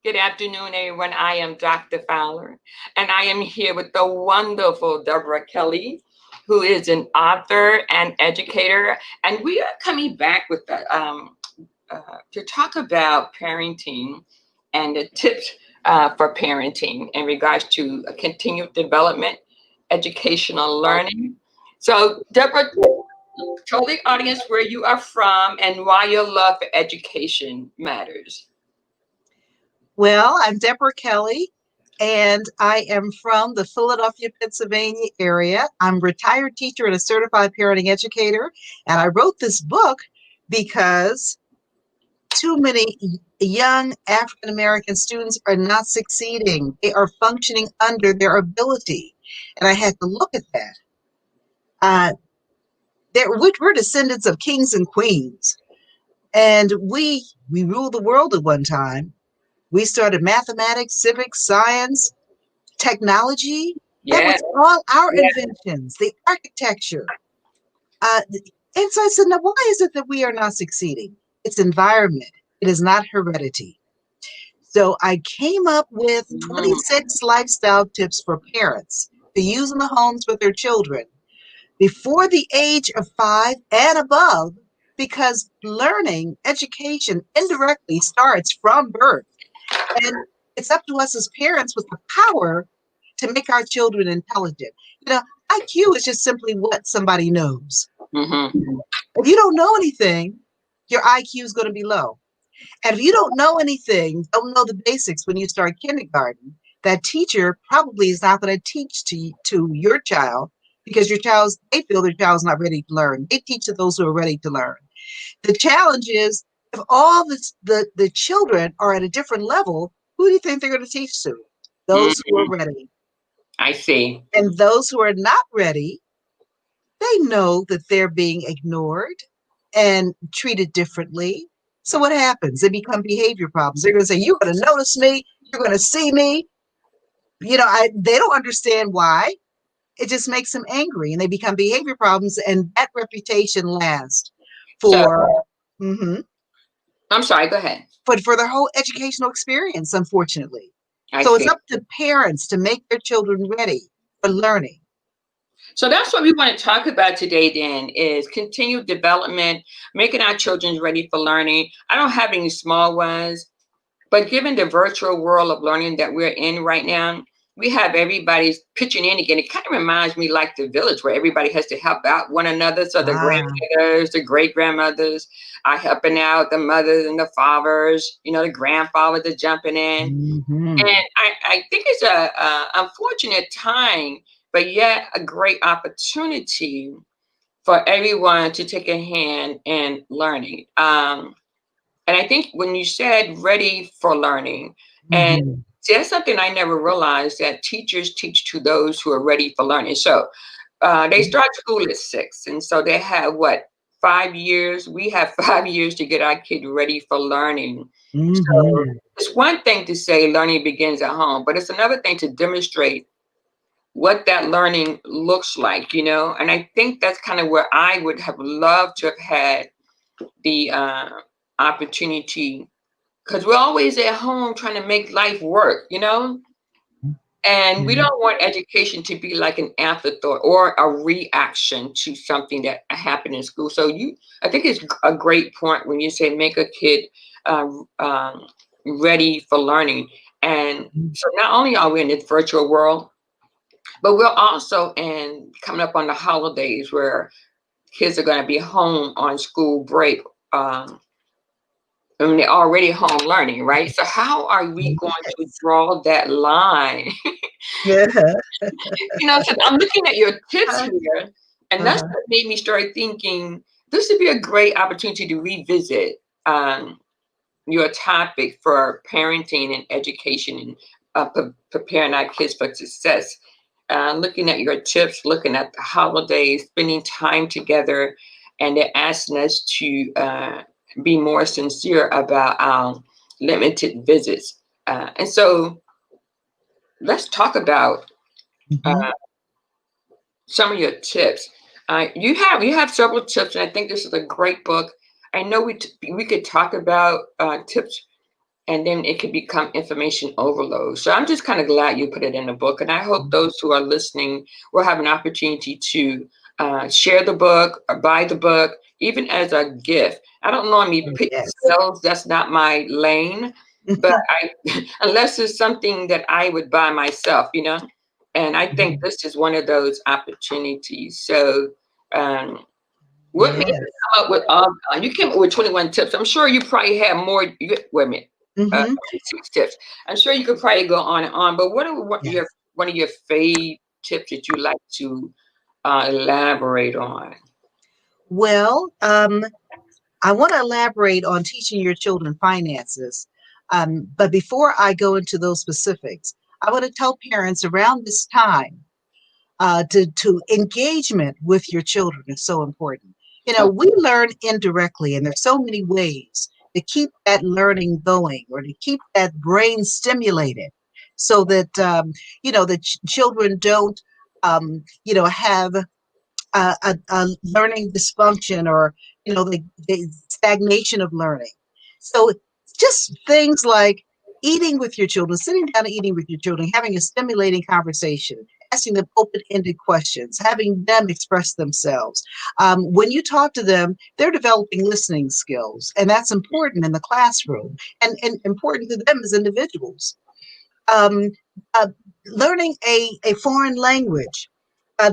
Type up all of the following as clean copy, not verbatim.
Good afternoon, everyone. I am Dr. Fowler, and I am here with the wonderful Deborah Kelly, who is an author and educator. And we are coming back with to talk about parenting and the tips for parenting in regards to continued development, educational learning. So, Deborah, tell the audience where you are from and why your love for education matters. Well, I'm Deborah Kelly, and I am from the Philadelphia, Pennsylvania area. I'm a retired teacher and a certified parenting educator, and I wrote this book because too many young African American students are not succeeding. They are functioning under their ability, and I had to look at that. We're descendants of kings and queens, and we ruled the world at one time. We started mathematics, civics, science, technology. That was Yeah. all our inventions, the architecture. And so I said, now, why is it that we are not succeeding? It's environment. It is not heredity. So I came up with 26 lifestyle tips for parents to use in the homes with their children before the age of 5 and above, because learning, education indirectly starts from birth. And it's up to us as parents with the power to make our children intelligent. IQ is just simply what somebody knows. Mm-hmm. If you don't know anything, your IQ is going to be low. And if you don't know anything, don't know the basics when you start kindergarten, that teacher probably is not going to teach to your child, because they feel their child's not ready to learn. They teach to those who are ready to learn. The challenge is, if all the children are at a different level, who do you think they're going to teach to? Those who are ready. I see. And those who are not ready, they know that they're being ignored and treated differently. So what happens? They become behavior problems. They're going to say, you're going to notice me. You're going to see me. They don't understand why. It just makes them angry, and they become behavior problems, and that reputation lasts for. I'm sorry, go ahead. But for their whole educational experience, unfortunately. I so see. It's up to parents to make their children ready for learning. So that's what we want to talk about today then, is continued development, making our children ready for learning. I don't have any small ones, but given the virtual world of learning that we're in right now, we have everybody pitching in again. It kind of reminds me like the village, where everybody has to help out one another. So the grandmothers, the great grandmothers are helping out the mothers and the fathers, the grandfathers are jumping in. And I think it's a unfortunate time, but yet a great opportunity for everyone to take a hand in learning. And I think when you said ready for learning, and that's something I never realized, that teachers teach to those who are ready for learning. So they start school at 6, and so they have 5 years? We have 5 years to get our kid ready for learning. So it's one thing to say learning begins at home, but it's another thing to demonstrate what that learning looks like, And I think that's kind of where I would have loved to have had the opportunity, because we're always at home trying to make life work, And we don't want education to be like an afterthought or a reaction to something that happened in school. So I think it's a great point when you say make a kid ready for learning. And so not only are we in this virtual world, but we're also coming up on the holidays where kids are going to be home on school break. And they're already home learning, right? So how are we going to draw that line? So I'm looking at your tips here, and that's what made me start thinking this would be a great opportunity to revisit your topic for parenting and education and preparing our kids for success. Looking at your tips, looking at the holidays, spending time together, and they're asking us to be more sincere about our limited visits. And so let's talk about some of your tips. You have several tips, and I think this is a great book. I know we could talk about tips, and then it could become information overload. So I'm just kind of glad you put it in the book, and I hope those who are listening will have an opportunity to share the book or buy the book, even as a gift. I don't normally Oh, pick yes. sales; that's not my lane. But unless it's something that I would buy myself, and I think this is one of those opportunities. So. What made you Yes. come up with all? You came up with 21 tips. I'm sure you probably have more. Wait a minute, uh, Hmm. 6 tips. I'm sure you could probably go on and on. But what are Yes. one of your favorite tips that you like to elaborate on? Well, I want to elaborate on teaching your children finances. But before I go into those specifics, I want to tell parents around this time to engagement with your children is so important. We learn indirectly, and there's so many ways to keep that learning going or to keep that brain stimulated so that, the children don't, have a learning dysfunction or the stagnation of learning. So just things like eating with your children, sitting down and eating with your children, having a stimulating conversation, asking them open-ended questions, having them express themselves. When you talk to them, they're developing listening skills, and that's important in the classroom and important to them as individuals. um, uh, Learning a foreign language.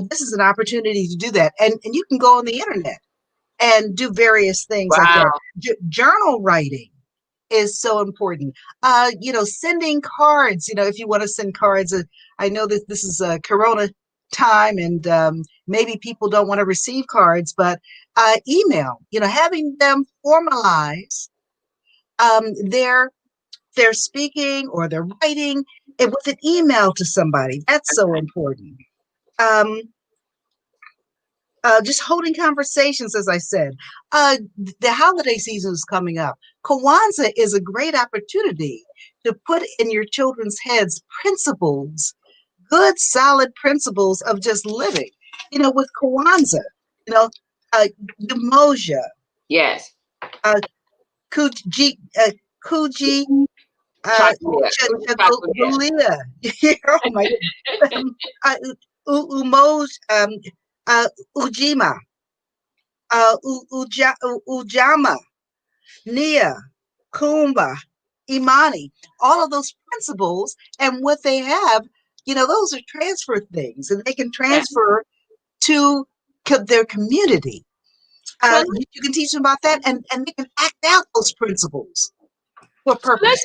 This is an opportunity to do that. And you can go on the internet and do various things like that. Wow. Journal writing is so important. Sending cards, if you want to send cards. I know that this is a Corona time and maybe people don't want to receive cards, but email, having them formalize their speaking or their writing with an email to somebody. That's so important. Um, just holding conversations, as I said. The holiday season is coming up. Kwanzaa is a great opportunity to put in your children's heads principles, good, solid principles of just living. With Kwanzaa, you know, Umoja, Yes. uh, Kuji, Kuji, Chocolate. Chocolate. Chagulia. Oh my goodness. Uh, Umoj, Ujima, Ujama, Nia, Kumba, Imani, all of those principles and what they have, those are transfer things and they can Yeah. transfer to their community. So You can teach them about that and they can act out those principles for So purpose.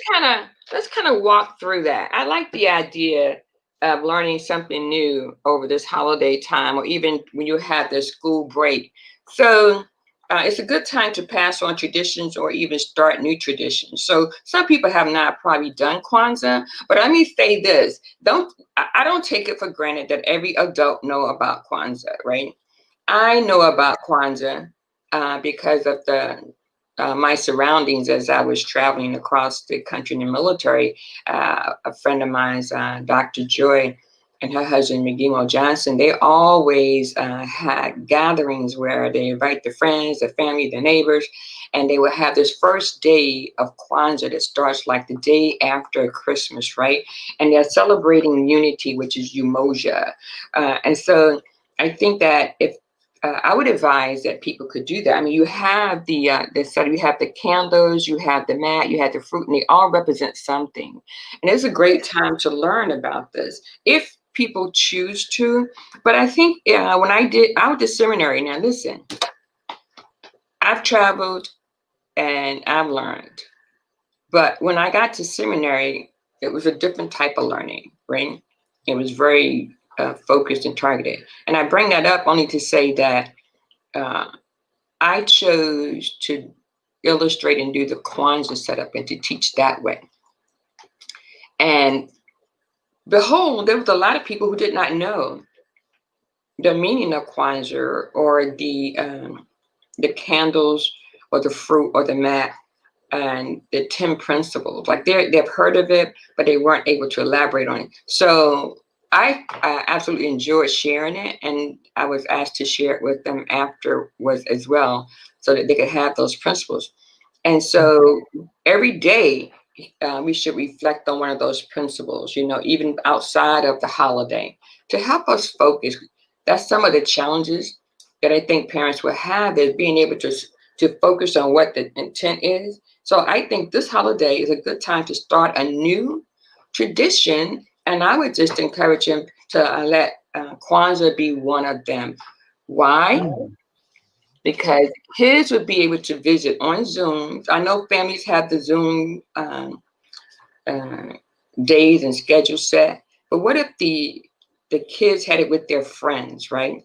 let's kind of walk through that. I like the idea of learning something new over this holiday time, or even when you have the school break. So it's a good time to pass on traditions or even start new traditions. So some people have not probably done Kwanzaa, but let me say this: I don't take it for granted that every adult know about Kwanzaa, right? I know about Kwanzaa because of the my surroundings as I was traveling across the country in the military. A friend of mine's, Dr. Joy, and her husband, McGee Johnson, they always had gatherings where they invite their friends, their family, their neighbors, and they would have this first day of Kwanzaa that starts like the day after Christmas, right? And they're celebrating unity, which is Umoja. And so I think that if I would advise that people could do that. I mean, you have the study, you have the candles, you have the mat, you have the fruit, and they all represent something. And it's a great time to learn about this if people choose to. But I think when I went to seminary. Now, listen, I've traveled and I've learned, but when I got to seminary, it was a different type of learning, right? It was very focused and targeted. And I bring that up only to say that. Uh, I chose to illustrate and do the Kwanzaa setup and to teach that way. And behold, there was a lot of people who did not know the meaning of Kwanzaa or the candles or the fruit or the mat and the 10 principles. Like they've heard of it, but they weren't able to elaborate on it. So I absolutely enjoyed sharing it, and I was asked to share it with them afterwards as well. so that they could have those principles. And so every day, we should reflect on one of those principles, even outside of the holiday, to help us focus. That's some of the challenges that I think parents will have, is being able to focus on what the intent is. So I think this holiday is a good time to start a new tradition, and I would just encourage him to let Kwanzaa be one of them. Why? Because kids would be able to visit on Zoom. I know families have the Zoom uh, days and schedules set, but what if the kids had it with their friends, right?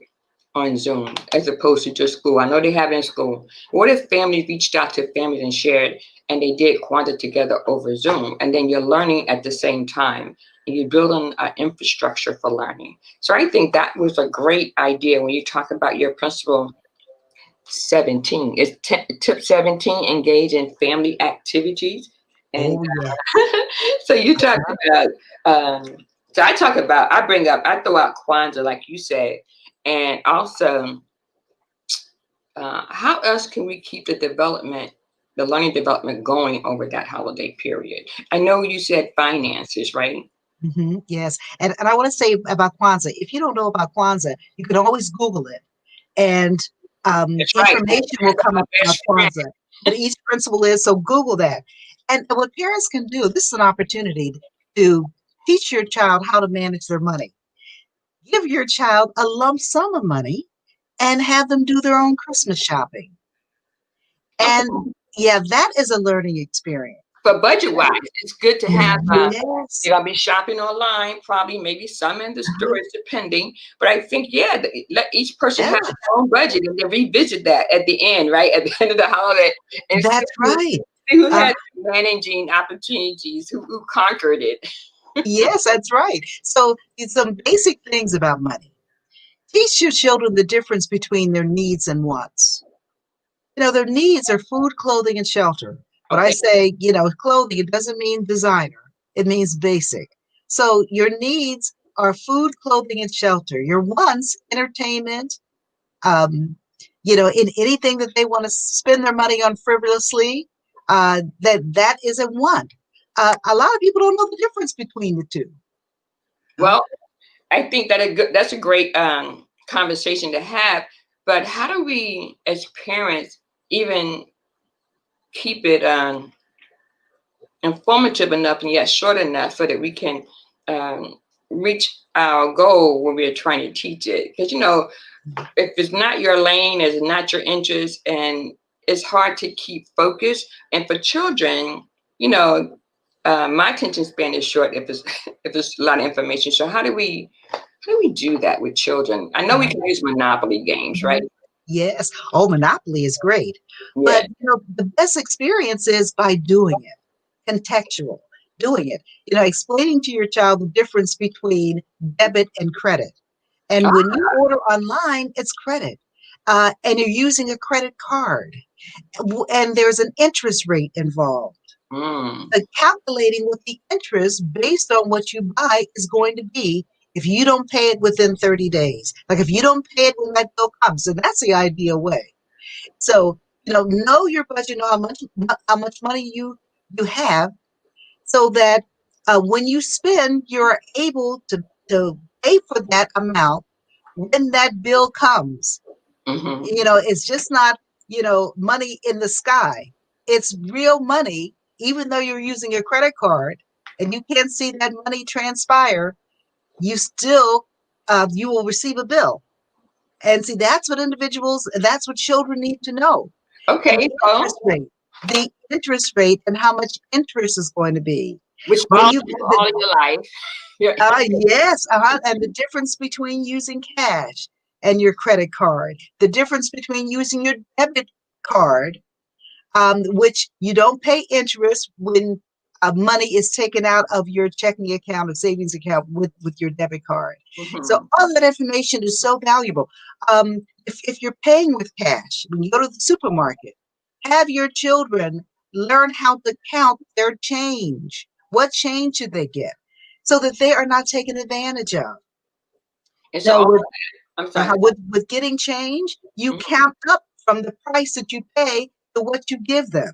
On Zoom, as opposed to just school. I know they have it in school. What if families reached out to families and shared, and they did Kwanzaa together over Zoom, and then you're learning at the same time, and you're building an infrastructure for learning. So I think that was a great idea when you talk about your principal 17. It's tip 17, engage in family activities. And Oh, yeah. so you talked about, so I throw out Kwanzaa, like you said, and also, how else can we keep the learning development going over that holiday period? I know you said finances, right? Yes. And I want to say about Kwanzaa, if you don't know about Kwanzaa, you can always Google it, and That's right. information will come My up about best friend. Kwanzaa, what each principle is. So Google that. And what parents can do, this is an opportunity to teach your child how to manage their money. Give your child a lump sum of money and have them do their own Christmas shopping. Okay. And yeah, that is a learning experience. But budget wise, it's good to have. Yes. You're gonna be shopping online, probably, maybe some in the stores, depending. But I think, yeah, let each person Yeah, have their own budget and then revisit that at the end, right? At the end of the holiday, and see that's right. who Uh, had managing opportunities, who conquered it. yes, that's right. So it's some basic things about money. Teach your children the difference between their needs and wants. Their needs are food, clothing, and shelter. When I Okay. say, clothing, it doesn't mean designer, it means basic. So your needs are food, clothing, and shelter. Your wants, entertainment, um, in anything that they want to spend their money on frivolously, that is a want. A lot of people don't know the difference between the two. Well, I think that's a great conversation to have. But how do we, as parents, even keep it informative enough and yet short enough so that we can um, reach our goal when we're trying to teach it? Because if it's not your lane, it's not your interest, and it's hard to keep focus. And for children, you know, my attention span is short if it's if it's a lot of information. So how do we do that with children? I know we can use Monopoly games, right? Yes. Oh, Monopoly is great. Yeah. But the best experience is by doing it, contextual, doing it. Explaining to your child the difference between debit and credit. And when you order online, it's credit. And you're using a credit card. And there's an interest rate involved. Mm, Calculating what the interest based on what you buy is going to be if you don't pay it within 30 days. Like if you don't pay it when that bill comes. So that's the ideal way. So, know your budget, know how much money you have, so that when you spend, you're able to pay for that amount when that bill comes. hmm It's just not, money in the sky. It's real money, even though you're using a credit card and you can't see that money transpire, you still, you will receive a bill. And see, that's what children need to know. And Okay. the Well, interest rate and how much interest is going to be. which When you, all in your life. Yeah. yes, and the difference between using cash and your credit card, the difference between using your debit card, which you don't pay interest when money is taken out of your checking account or savings account with your debit card. So hmm all that information is so valuable. If you're paying with cash, when you go to the supermarket, have your children learn how to count their change. What change should they get? So that they are not taken advantage of. And so, Now, I'm sorry. with getting change, you Mhm. count up from the price that you pay to what you give them.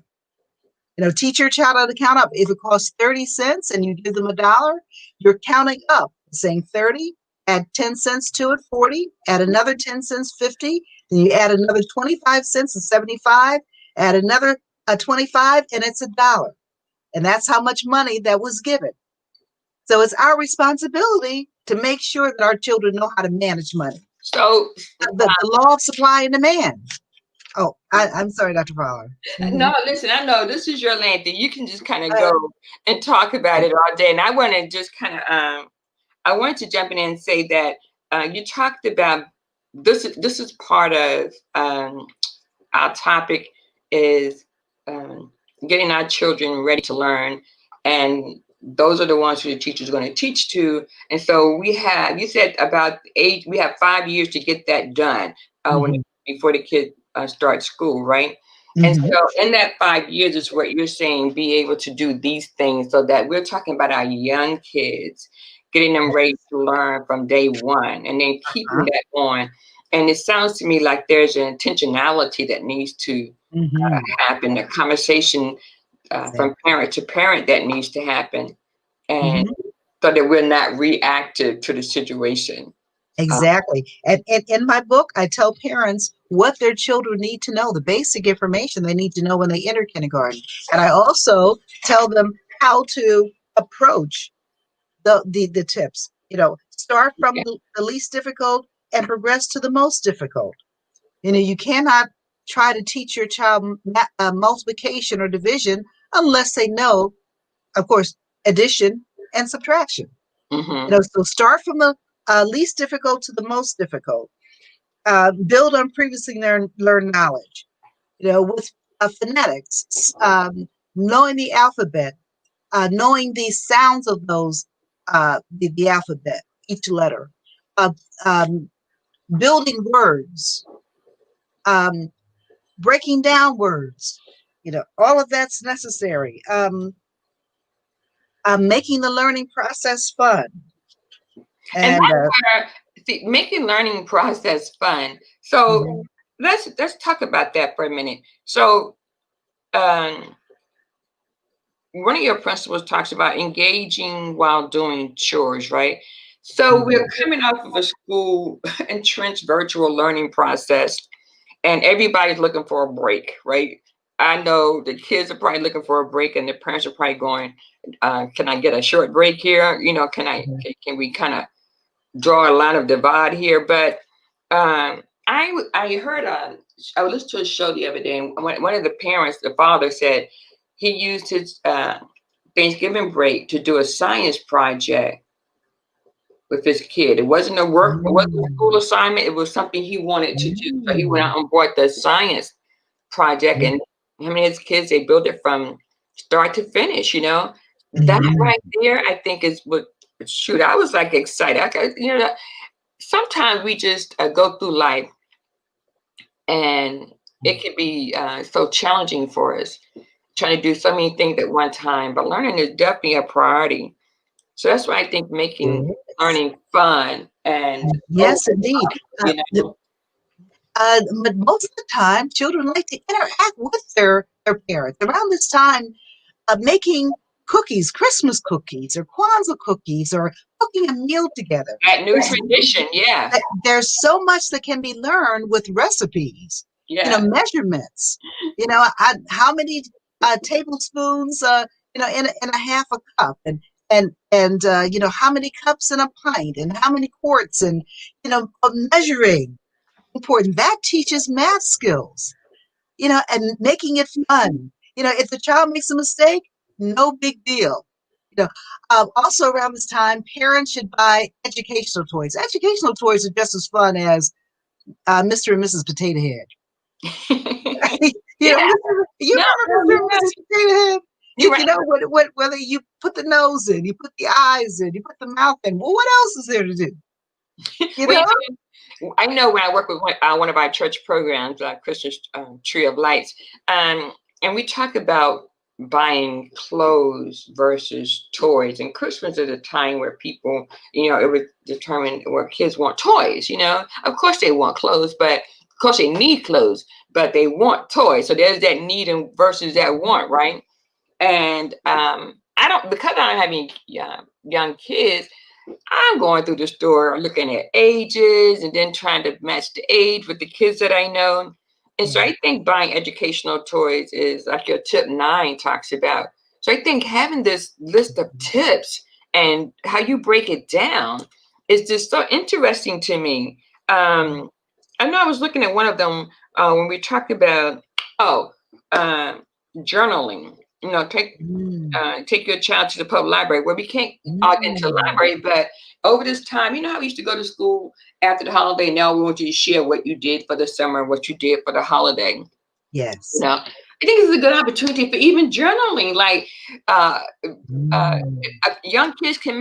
Teach your child how to count up. If it costs 30 cents and you give them $1, you're counting up, saying 30, add 10 cents to it, 40, add another 10 cents, 50, then you add another 25 cents and 75, add another 25, and it's $1. And that's how much money that was given. So it's our responsibility to make sure that our children know how to manage money. So the law of supply and demand. Oh, I'm sorry, Dr. Fowler. No, listen, I know this is your lane. You can just kind of go and talk about it all day. And I want to just kind of, I wanted to jump in and say that you talked about this is part of our topic is getting our children ready to learn. And those are the ones who the teacher's going to teach to. And so you said about age, we have 5 years to get that done before the kid start school, right? And so in that 5 years is what you're saying, be able to do these things, so that we're talking about our young kids, getting them ready to learn from day one and then keeping that on. And it sounds to me like there's an intentionality that needs to happen, a conversation from parent to parent that needs to happen, and so that we're not reactive to the situation. Exactly. And in my book, I tell parents what their children need to know, the basic information they need to know when they enter kindergarten. And I also tell them how to approach the tips. Start from the least difficult and progress to the most difficult. You cannot try to teach your child multiplication or division unless they know, of course, addition and subtraction. So start from the least difficult to the most difficult. Build on previously learned knowledge. With phonetics, knowing the alphabet, knowing the sounds of those, the alphabet, each letter, building words, breaking down words. All of that's necessary. Making the learning process fun. And that's where making learning process fun. So let's talk about that for a minute. So one of your principles talks about engaging while doing chores, right? So we're coming off of a school entrenched virtual learning process, and everybody's looking for a break, right? I know the kids are probably looking for a break, and the parents are probably going, "Can I get a short break here? Can we kind of draw a line of divide here?" But I heard I listened to a show the other day, and one of the parents, the father, said he used his Thanksgiving break to do a science project with his kid. It wasn't it wasn't a school assignment. It was something he wanted to do. So he went out on board the science project, and him and his kids, they built it from start to finish. That right there, I think is what. Shoot, I was like excited. Sometimes we just go through life, and it can be so challenging for us, trying to do so many things at one time. But learning is definitely a priority. So that's why I think making learning fun and yes, indeed. But most of the time, children like to interact with their parents. Around this time, making cookies, Christmas cookies or Kwanzaa cookies, or cooking a meal together. That new tradition, yeah. There's so much that can be learned with recipes, measurements. How many tablespoons, in a half a cup, and how many cups in a pint, and how many quarts, and measuring. Important. That teaches math skills, and making it fun. If the child makes a mistake, no big deal. Also around this time, parents should buy educational toys. Educational toys are just as fun as Mr. and Mrs. Potato Head. Remember Mr. and Mrs. Potato Head? Whether you put the nose in, you put the eyes in, you put the mouth in. Well, what else is there to do? I know when I work with one of our church programs, Christmas Tree of Lights, and we talk about buying clothes versus toys. And Christmas is a time where people, it was determined where kids want toys. Of course they want clothes, but course, they need clothes, but they want toys. So there's that need and versus that want, right? And I don't, because I don't have any young kids, I'm going through the store looking at ages and then trying to match the age with the kids that I know. And so Yeah. I think buying educational toys is like your tip 9 talks about. So I think having this list of tips and how you break it down is just so interesting to me. I know I was looking at one of them when we talked about, oh, uh, journaling. You know, Mm, take your child to the public library where we can't all get into the mm. library, but over this time, you know how we used to go to school after the holiday. Now we want you to share what you did for the summer, what you did for the holiday. You Yes. know, I think it's a good opportunity for even journaling. Like uh, Mm, young kids can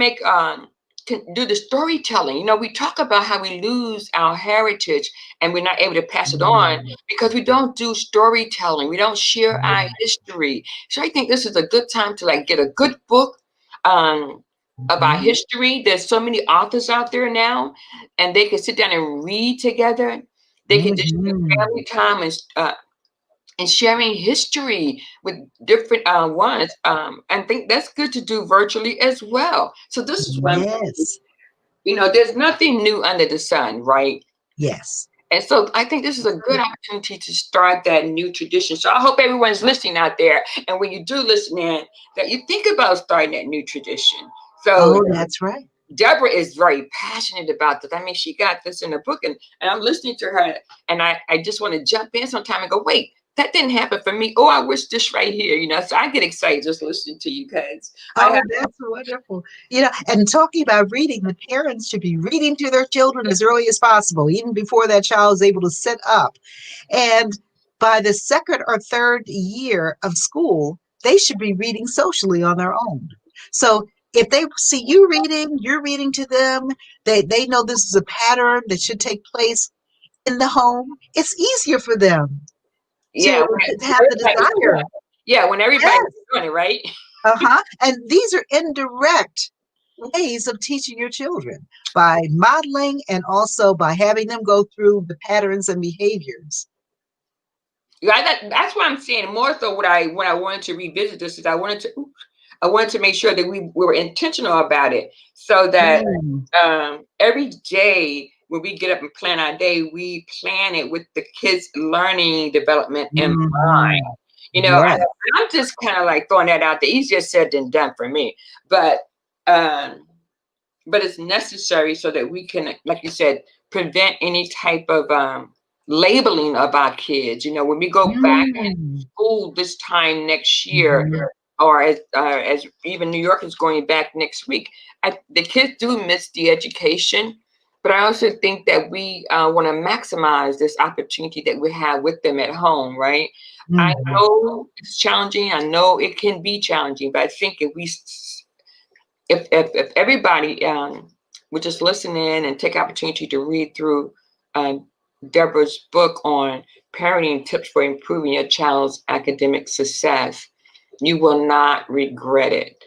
do the storytelling. You know, we talk about how we lose our heritage and we're not able to pass it on mm, because we don't do storytelling. We don't share our mm, history. So I think this is a good time to like get a good book um, about mhm, history. There's so many authors out there now, and they can sit down and read together. They can just spend mhm. family time and sharing history with different ones. I think that's good to do virtually as well. So this is what I'm thinking. Yes. You know, there's nothing new under the sun, right? Yes. And so I think this is a good opportunity to start that new tradition. So I hope everyone's listening out there. And when you do listen in, that you think about starting that new tradition. So Oh, that's right. Deborah is very passionate about this. I mean, she got this in a book, and I'm listening to her, and I just want to jump in sometime and go, wait, that didn't happen for me. Oh, I wish this right here, you know. So I get excited just listening to you guys. I Oh, have, that's wonderful. And talking about reading, the parents should be reading to their children as early as possible, even before that child is able to sit up. And by the second or third year of school, they should be reading socially on their own. So if they see you reading, you're reading to them, they know this is a pattern that should take place in the home. It's easier for them yeah, to have the desire. when everybody's Yes. doing it, right? Uh-huh. And these are indirect ways of teaching your children by modeling and also by having them go through the patterns and behaviors. Yeah, that's what I'm saying. More so, what I wanted to revisit this is I wanted to make sure that we were intentional about it, so that Mm, every day when we get up and plan our day, we plan it with the kids' learning development in mind. mhm. You know, Yes. I'm just kind of like throwing that out there. Easier said than done for me, but um, but it's necessary so that we can, like you said, prevent any type of labeling of our kids. You know, when we go back in Mm, school this time next year, mhm, or as even New York is going back next week, the kids do miss the education. But I also think that we want to maximize this opportunity that we have with them at home, right? I mhm. know it's challenging. I know it can be challenging, but I think if everybody would just listen in and take opportunity to read through um, Deborah's book on parenting tips for improving your child's academic success, you will not regret it.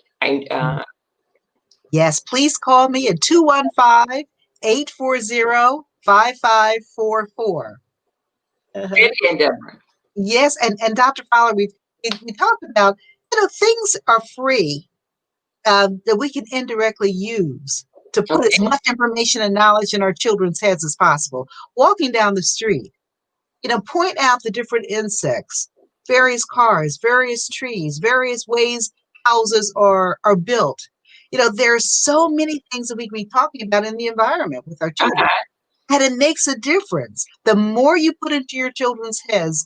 Yes, please call me at 215-840-5544. Say Uh-huh. it again, Deborah. Yes, and Dr. Fowler, we talked about, things are free that we can indirectly use to put as Okay. much information and knowledge in our children's heads as possible. Walking down the street, point out the different insects, various cars, various trees, various ways houses are built. There are so many things that we can be talking about in the environment with our children. Uh-huh. And it makes a difference. The more you put into your children's heads,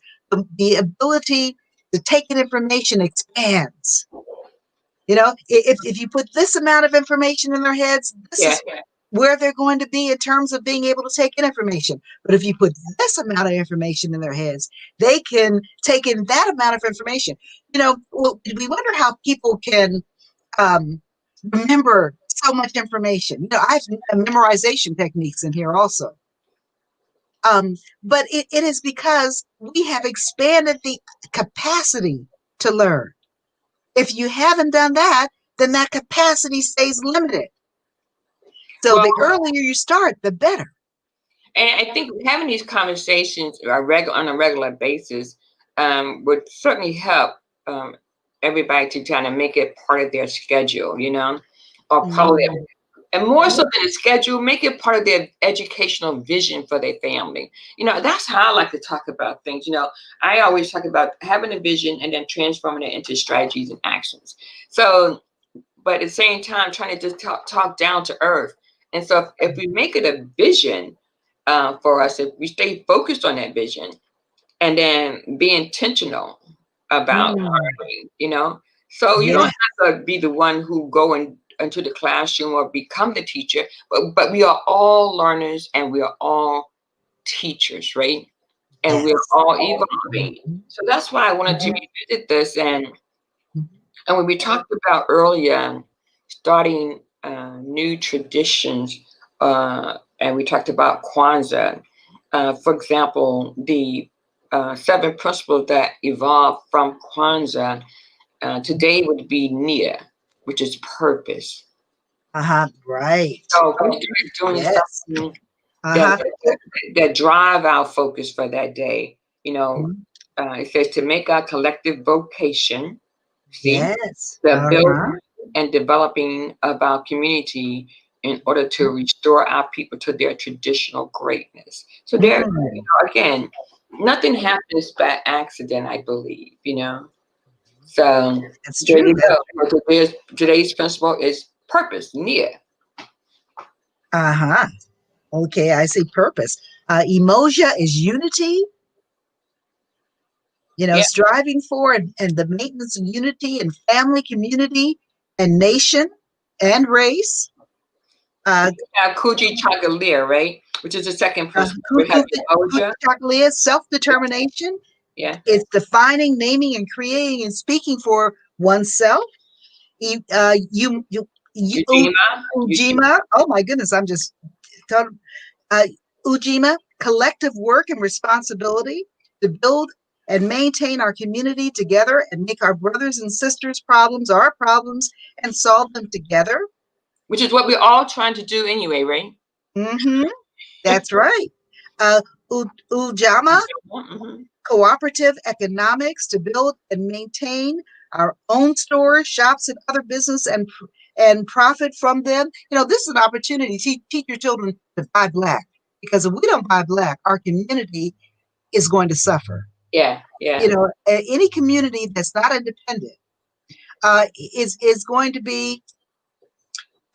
the ability to take in information expands. If you put this amount of information in their heads, this Yeah. is where they're going to be in terms of being able to take in information. But if you put this amount of information in their heads, they can take in that amount of information. We wonder how people can um, remember so much information. I have memorization techniques in here also. But it is because we have expanded the capacity to learn. If you haven't done that, then that capacity stays limited. So Well, the earlier you start, the better. And I think having these conversations on a regular basis would certainly help um, everybody to kind of make it part of their schedule, or part of Mhm. and more so than a schedule, make it part of their educational vision for their family. That's how I like to talk about things. I always talk about having a vision and then transforming it into strategies and actions. So, but at the same time, trying to just talk down to earth. And so, if we make it a vision for us, if we stay focused on that vision and then be intentional about Mm. learning, so you don't Yeah, have to be the one who go into the classroom or become the teacher, but we are all learners and we are all teachers, right? And we're yes. all evolving. Mhm. So that's why I wanted to Mhm. revisit this. Mhm. And when we talked about earlier starting new traditions, and we talked about Kwanzaa, for example, the seven principles that evolved from Kwanzaa today would be Nia, which is purpose. Uh-huh. Right. So we start doing Yes. something that, Uh-huh. that that drive our focus for that day. Mhm. It says to make our collective vocation. See, Yes. the Uh-huh. building and developing of our community in order to restore our people to their traditional greatness. So Mm. again, nothing happens by accident, I believe. So That's there true. you That's go. So today's principle is purpose, near. uh-huh. Okay, I see purpose. Emoja is unity, Yeah. striving for and the maintenance of unity in family, community, and nation and race. Uh, Have Kuji Chagalir, right? Which is the second principle. We have Emoja. Kuchaklia, self-determination. Yeah. It's defining, naming, and creating and speaking for oneself. Ujima. Ujima. Ujima. Oh my goodness, I'm just uh, Ujima, collective work and responsibility to build and maintain our community together and make our brothers and sisters' problems our problems and solve them together. Which is what we're all trying to do anyway, right? Hmm. That's right. Uh, Ujama, Mhm. cooperative economics to build and maintain our own stores, shops, and other business and profit from them. This is an opportunity to teach your children to buy black because if we don't buy black, our community is going to suffer. Yeah, yeah. Any community that's not independent is going to be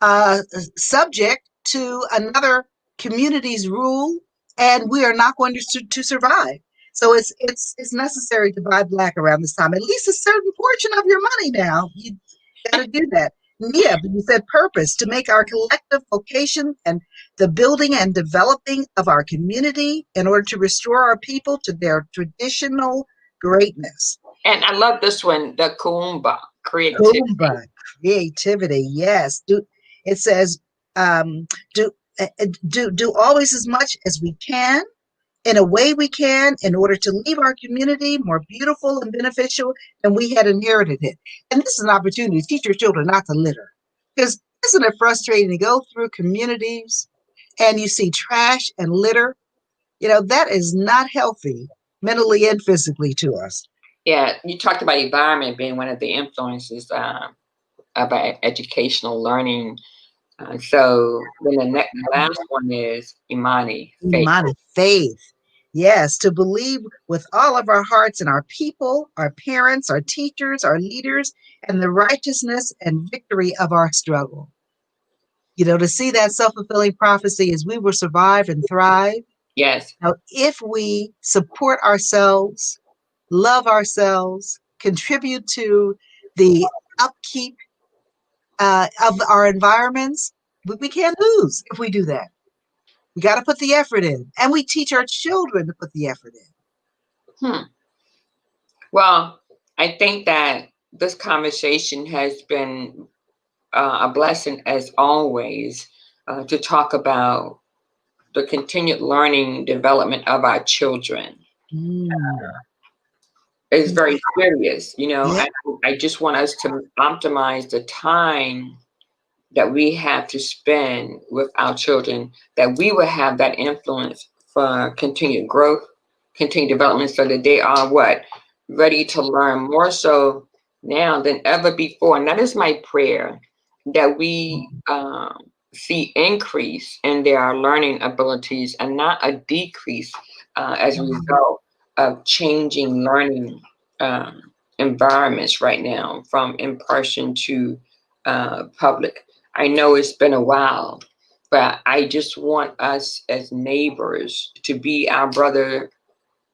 uh, subject to another community's rule, and we are not going to survive. So it's necessary to buy black around this time. At least a certain portion of your money now. You got to do that. Yeah, but you said purpose to make our collective vocation and the building and developing of our community in order to restore our people to their traditional greatness. And I love this one, the Kuumba, creativity. Kumba, creativity. Yes. It says um, do do always as much as we can in a way we can in order to leave our community more beautiful and beneficial than we had inherited it. And this is an opportunity to teach your children not to litter. Because isn't it frustrating to go through communities and you see trash and litter? That is not healthy mentally and physically to us. Yeah, you talked about environment being one of the influences about educational learning. So then the last one is Imani, faith. Iman, faith. Yes, to believe with all of our hearts in our people, our parents, our teachers, our leaders, and the righteousness and victory of our struggle. To see that self fulfilling prophecy is we will survive and thrive. Yes. Now, if we support ourselves, love ourselves, contribute to the upkeep of our environments, we can't lose if we do that. We got to put the effort in, and we teach our children to put the effort in. Hmm. Well, I think that this conversation has been a blessing as always to talk about the continued learning development of our children. Mm. It's very serious. Yeah. I just want us to optimize the time that we have to spend with our children, that we will have that influence for continued growth, continued development, so that they are what? Ready to learn more so now than ever before. And that is my prayer, that we see increase in their learning abilities and not a decrease as a result of changing learning environments right now from in person to public. I know it's been a while, but I just want us as neighbors to be our brother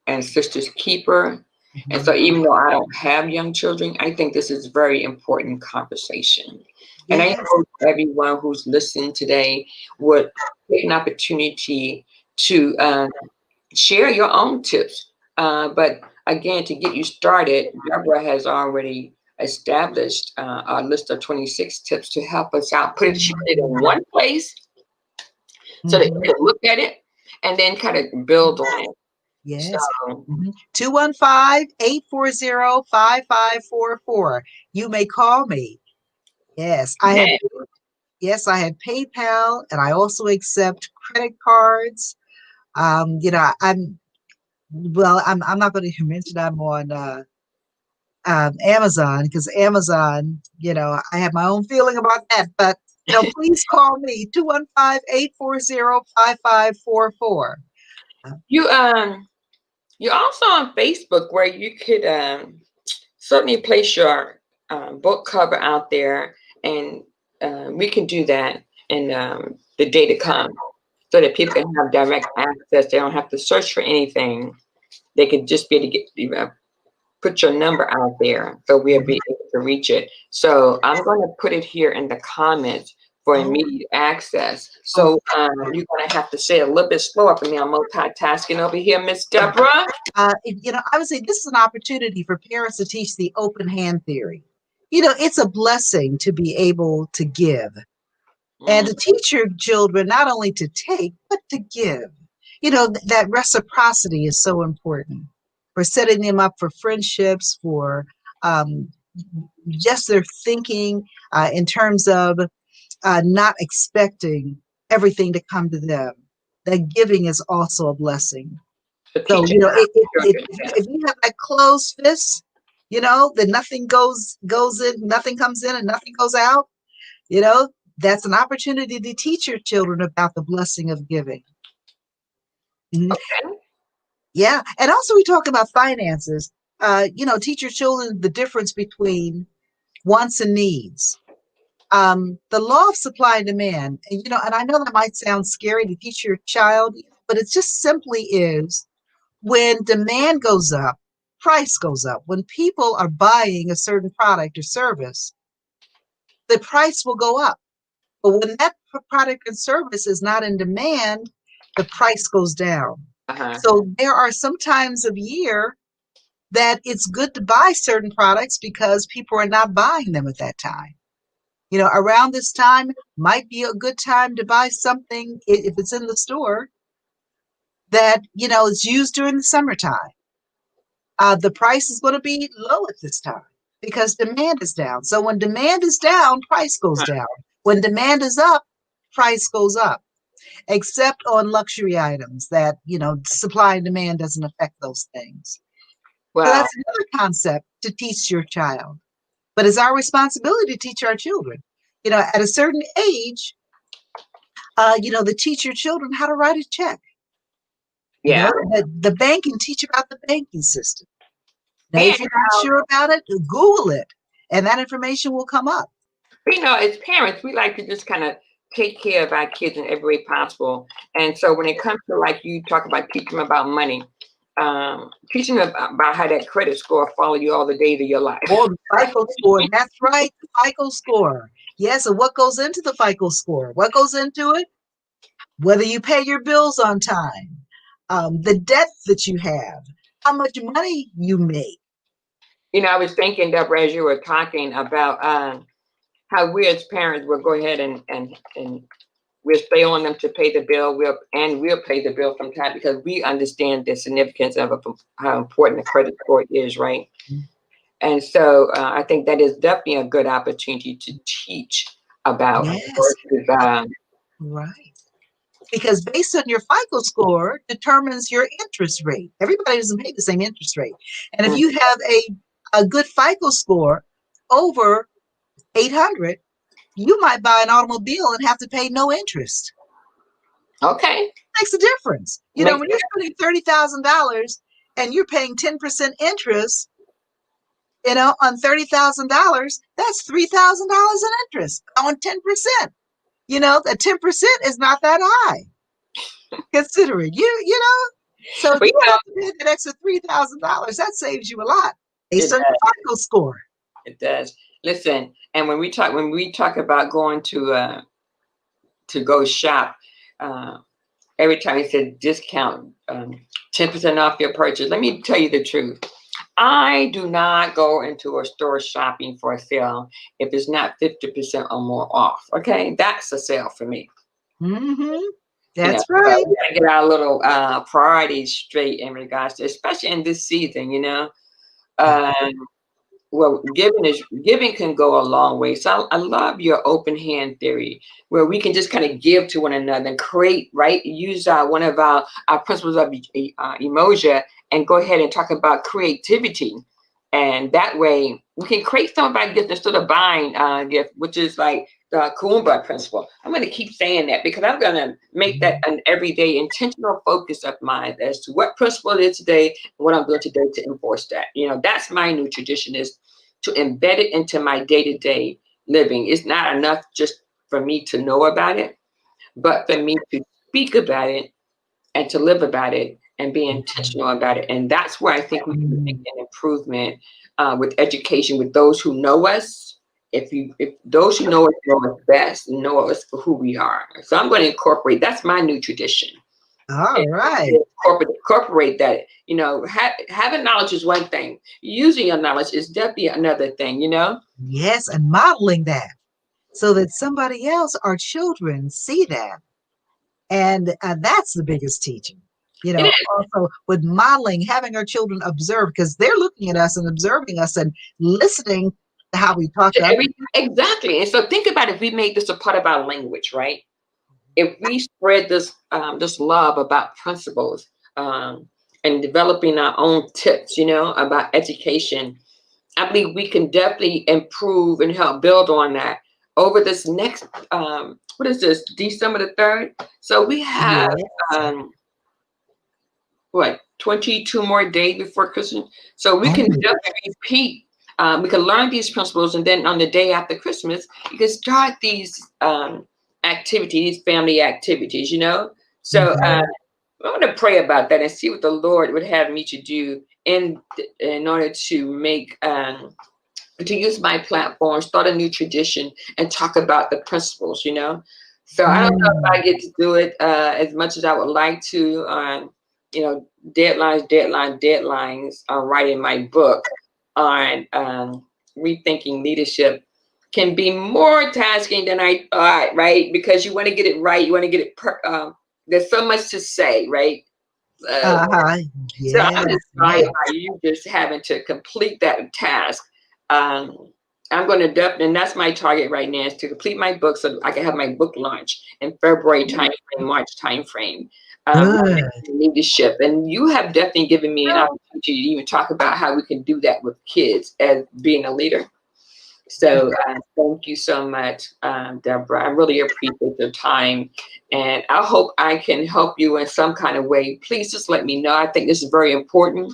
and sister's keeper. And so even though I don't have young children, I think this is a very important conversation. And I Yes. hope everyone who's listening today would take an opportunity to share your own tips. But again, to get you started, Deborah has already established a list of 26 tips to help us out. She put it in one place so that you can look at it and then kind of build on it. Yes. So, 215-840-5544. You may call me. Yes, I have. yeah. Yes, I have PayPal, and I also accept credit cards. You know, I'm not going to mention I'm on Amazon, because Amazon, I have my own feeling about that. But please call me 215-840-5544. You're also on Facebook, where you could certainly place your book cover out there, and we can do that in the day to come, so that people can have direct access. They don't have to search for anything. They could just be able to put your number out there, so we'll be able to reach it. So I'm going to put it here in the comments for immediate access. So you're going to have to say it a little bit slower for me. I'm multitasking over here, Miss Deborah. I would say this is an opportunity for parents to teach the open hand theory. It's a blessing to be able to give and to teach your children not only to take, but to give. That reciprocity is so important for setting them up for friendships, for just their thinking in terms of not expecting everything to come to them. That giving is also a blessing. So, if you have that closed fist, that nothing goes in, nothing comes in and nothing goes out, that's an opportunity to teach your children about the blessing of giving. Okay. Yeah. And also we talk about finances. Teach your children the difference between wants and needs. The law of supply and demand, and I know that might sound scary to teach your child, but it just simply is. When demand goes up, price goes up. When people are buying a certain product or service, the price will go up. But when that product and service is not in demand, the price goes down. So there are some times of year that it's good to buy certain products because people are not buying them at that time. Around this time might be a good time to buy something if it's in the store that, is used during the summertime. The price is going to be low at this time because demand is down. So when demand is down, price goes down. When demand is up, price goes up, except on luxury items that, supply and demand doesn't affect those things. Wow. So that's another concept to teach your child. But it's our responsibility to teach our children. At a certain age, to teach your children how to write a check. Yeah. The bank can teach about the banking system. Now, if you're not sure about it, Google it, and that information will come up. As parents, we like to just kind of take care of our kids in every way possible. And so when it comes to, like you talk about, teaching them about money, teaching them about how that credit score follow you all the days of your life. Oh, the FICO score. That's right, the FICO score. Yes, and what goes into the FICO score? What goes into it? Whether you pay your bills on time, the debt that you have, how much money you make. I was thinking, Deborah, as you were talking about how we as parents will go ahead and we'll stay on them to pay the bill. We'll pay the bill sometime because we understand the significance of how important the credit score is, right? Mm-hmm. And so I think that is definitely a good opportunity to teach about Yes, versus right. Because based on your FICO score determines your interest rate. Everybody doesn't pay the same interest rate. And if mm, you have a good FICO score over 800, you might buy an automobile and have to pay no interest. okay, Makes a difference. makes When you're spending $30,000 and you're paying 10% interest, on $30,000, that's $3,000 in interest on 10%. That 10% is not that high considering So if but you don't have to pay that extra $3,000, that saves you a lot based it on your FICO score. it does. Listen, and when we talk about going to go shop, uh, every time it said discount, 10% off your purchase. Let me tell you the truth. I do not go into a store shopping for a sale if it's not 50% or more off. Okay, that's a sale for me. Mm-hmm. So That's right. we gotta get our little priorities straight in regards to, especially in this season. Um, well, giving can go a long way. So I love your open hand theory, where we can just kind of give to one another and create, right? Use one of our principles of emoja and go ahead and talk about creativity. And that way we can create some of our gifts instead of buying gift, which is like the Kuumba principle. I'm going to keep saying that because I'm going to make that an everyday intentional focus of mine as to what principle it is today and what I'm doing today to enforce that. That's my new tradition, is to embed it into my day-to-day living. It's not enough just for me to know about it, but for me to speak about it and to live about it and be intentional about it. And that's where I think we can make an improvement with education, with those who know us. If those who know us best, know us for who we are. So I'm going to incorporate. That's my new tradition. All right. Incorporate that. Having knowledge is one thing. Using your knowledge is definitely another thing. Yes, and modeling that so that somebody else, our children, see that. And that's the biggest teaching. It is. Also with modeling, having our children observe, because they're looking at us and observing us and listening to how we talk to others. Exactly. And so think about if we made this a part of our language, right? If we spread this love about principles, and developing our own tips, about education, I believe we can definitely improve and help build on that over this next, what is this, December the 3rd? So we have, Yes. what, 22 more days before Christmas? So we Oh, can definitely repeat. We can learn these principles, and then on the day after Christmas, you can start these activities, family activities. So mhm. I want to pray about that and see what the Lord would have me to do in order to make to use my platform, start a new tradition, and talk about the principles. So I don't know if I get to do it as much as I would like to. Deadlines on writing my book on rethinking leadership can be more tasking than I thought, right? Because you want to get it right, you want to get it. There's so much to say, right? Uh, Uh-huh. so I'm Yes, inspired yes. by you just having to complete that task. Um, I'm going to definitely, and that's my target right now, is to complete my book so that I can have my book launch in February timeframe, March timeframe. Good. Leadership, and you have definitely given me an opportunity to even talk about how we can do that with kids as being a leader. So thank you so much, Deborah. I really appreciate your time, and I hope I can help you in some kind of way. Please just let me know. I think this is very important,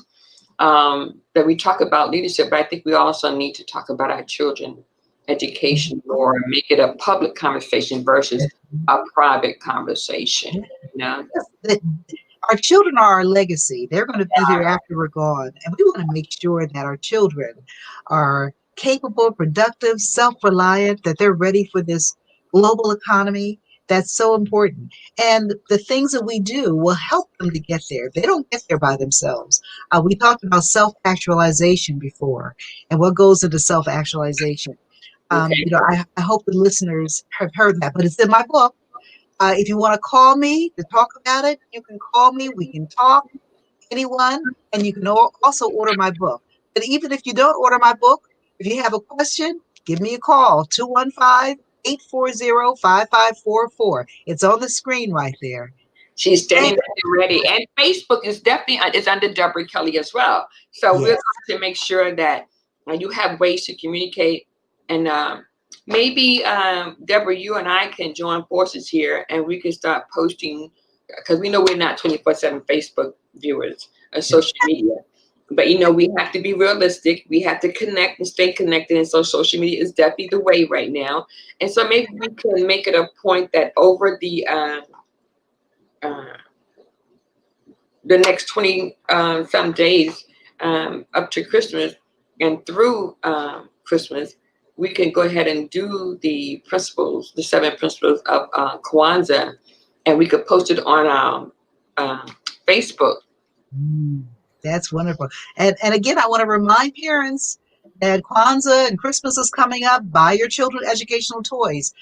that we talk about leadership, but I think we also need to talk about our children education more and make it a public conversation versus a private conversation. Yes. Our children are our legacy. They're going to be here after we're gone. And we want to make sure that our children are capable, productive, self-reliant, that they're ready for this global economy. That's so important. And the things that we do will help them to get there. They don't get there by themselves. We talked about self-actualization before and what goes into self-actualization. Okay. I hope the listeners have heard that, but it's in my book. If you want to call me to talk about it, you can call me. We can talk, anyone, and you can also order my book. But even if you don't order my book, if you have a question, give me a call, 215 840-5544. It's on the screen right there. She's Thank standing there ready. And Facebook is definitely is under Deborah Kelly as well. So we're Yes. going to make sure that you have ways to communicate. And maybe, Deborah, you and I can join forces here and we can start posting, because we know we're not 24/7 Facebook viewers or social media. But, we have to be realistic. We have to connect and stay connected. And so social media is definitely the way right now. And so maybe we can make it a point that over the next 20 some days up to Christmas and through Christmas, we can go ahead and do the principles, the 7 principles of Kwanzaa, and we could post it on our Facebook. That's wonderful. And again, I want to remind parents that Kwanzaa and Christmas is coming up. Buy your children educational toys.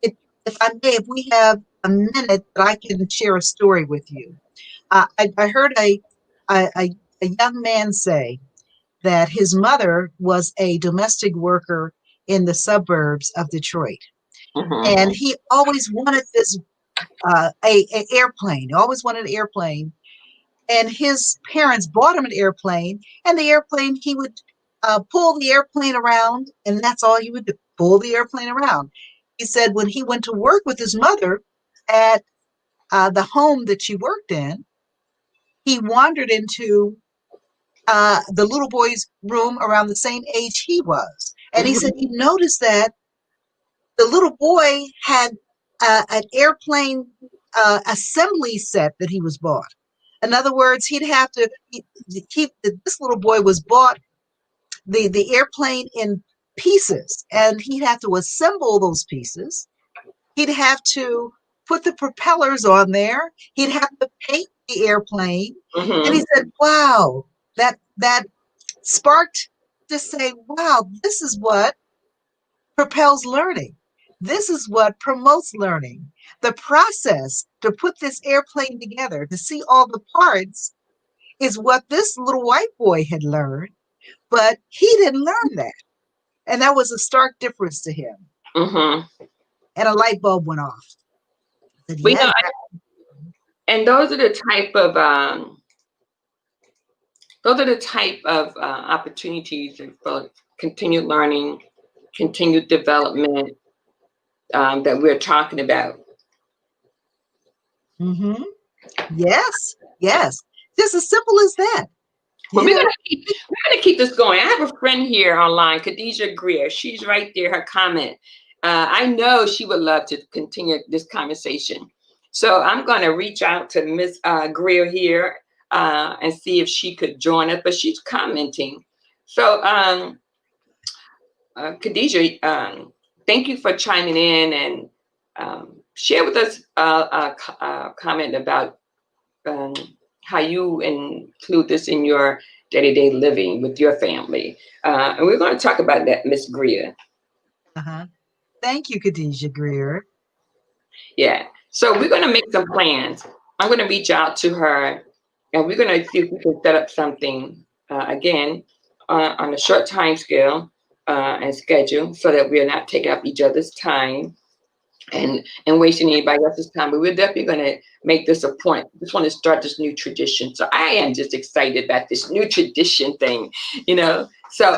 If I may, if we have a minute, that I can share a story with you. I heard a young man say that his mother was a domestic worker in the suburbs of Detroit, and he always wanted this a airplane. He always wanted an airplane, and his parents bought him an airplane. And the airplane, he would pull the airplane around, and that's all he would do, pull the airplane around. He said when he went to work with his mother at the home that she worked in, he wandered into the little boy's room around the same age he was. And he said he noticed that the little boy had an airplane assembly set that he was bought. In other words, he'd have to keep this little boy was bought the airplane in pieces, and he'd have to assemble those pieces. He'd have to put the propellers on there. He'd have to paint the airplane. And he said, wow, that sparked to say, wow, this is what propels learning. This is what promotes learning. The process to put this airplane together, to see all the parts, is what this little white boy had learned, but he didn't learn that. And that was a stark difference to him. And a light bulb went off. Said, We yes. know, and those are the type of opportunities for continued learning, continued development that we're talking about. Yes, yes. Just as simple as that. Well, we're gonna keep this going. I have a friend here online, Khadijah Greer. She's right there. Her comment. I know she would love to continue this conversation. So I'm going to reach out to Miss Greer here and see if she could join us. But she's commenting. So Khadijah, thank you for chiming in and share with us a comment about how you include this in your day-to-day living with your family. And we're going to talk about that, Miss Greer. Thank you, Khadijah Greer. Yeah. So we're going to make some plans. I'm going to reach out to her and we're going to see if we can set up something again on a short time scale and schedule so that we're not taking up each other's time and wasting anybody else's time. But we're definitely going to make this a point. Just want to start this new tradition. So I am just excited about this new tradition thing, So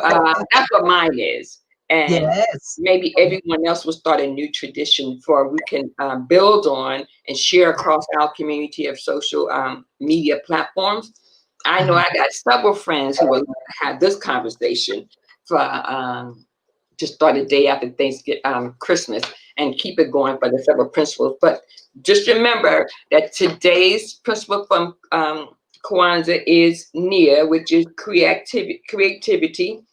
that's what mine is. And maybe everyone else will start a new tradition for we can build on and share across our community of social media platforms. I know I got several friends who will have this conversation for to start a day after Thanksgiving, Christmas, and keep it going for the several principles. But just remember that today's principle from Kwanzaa is Nia, which is creativity.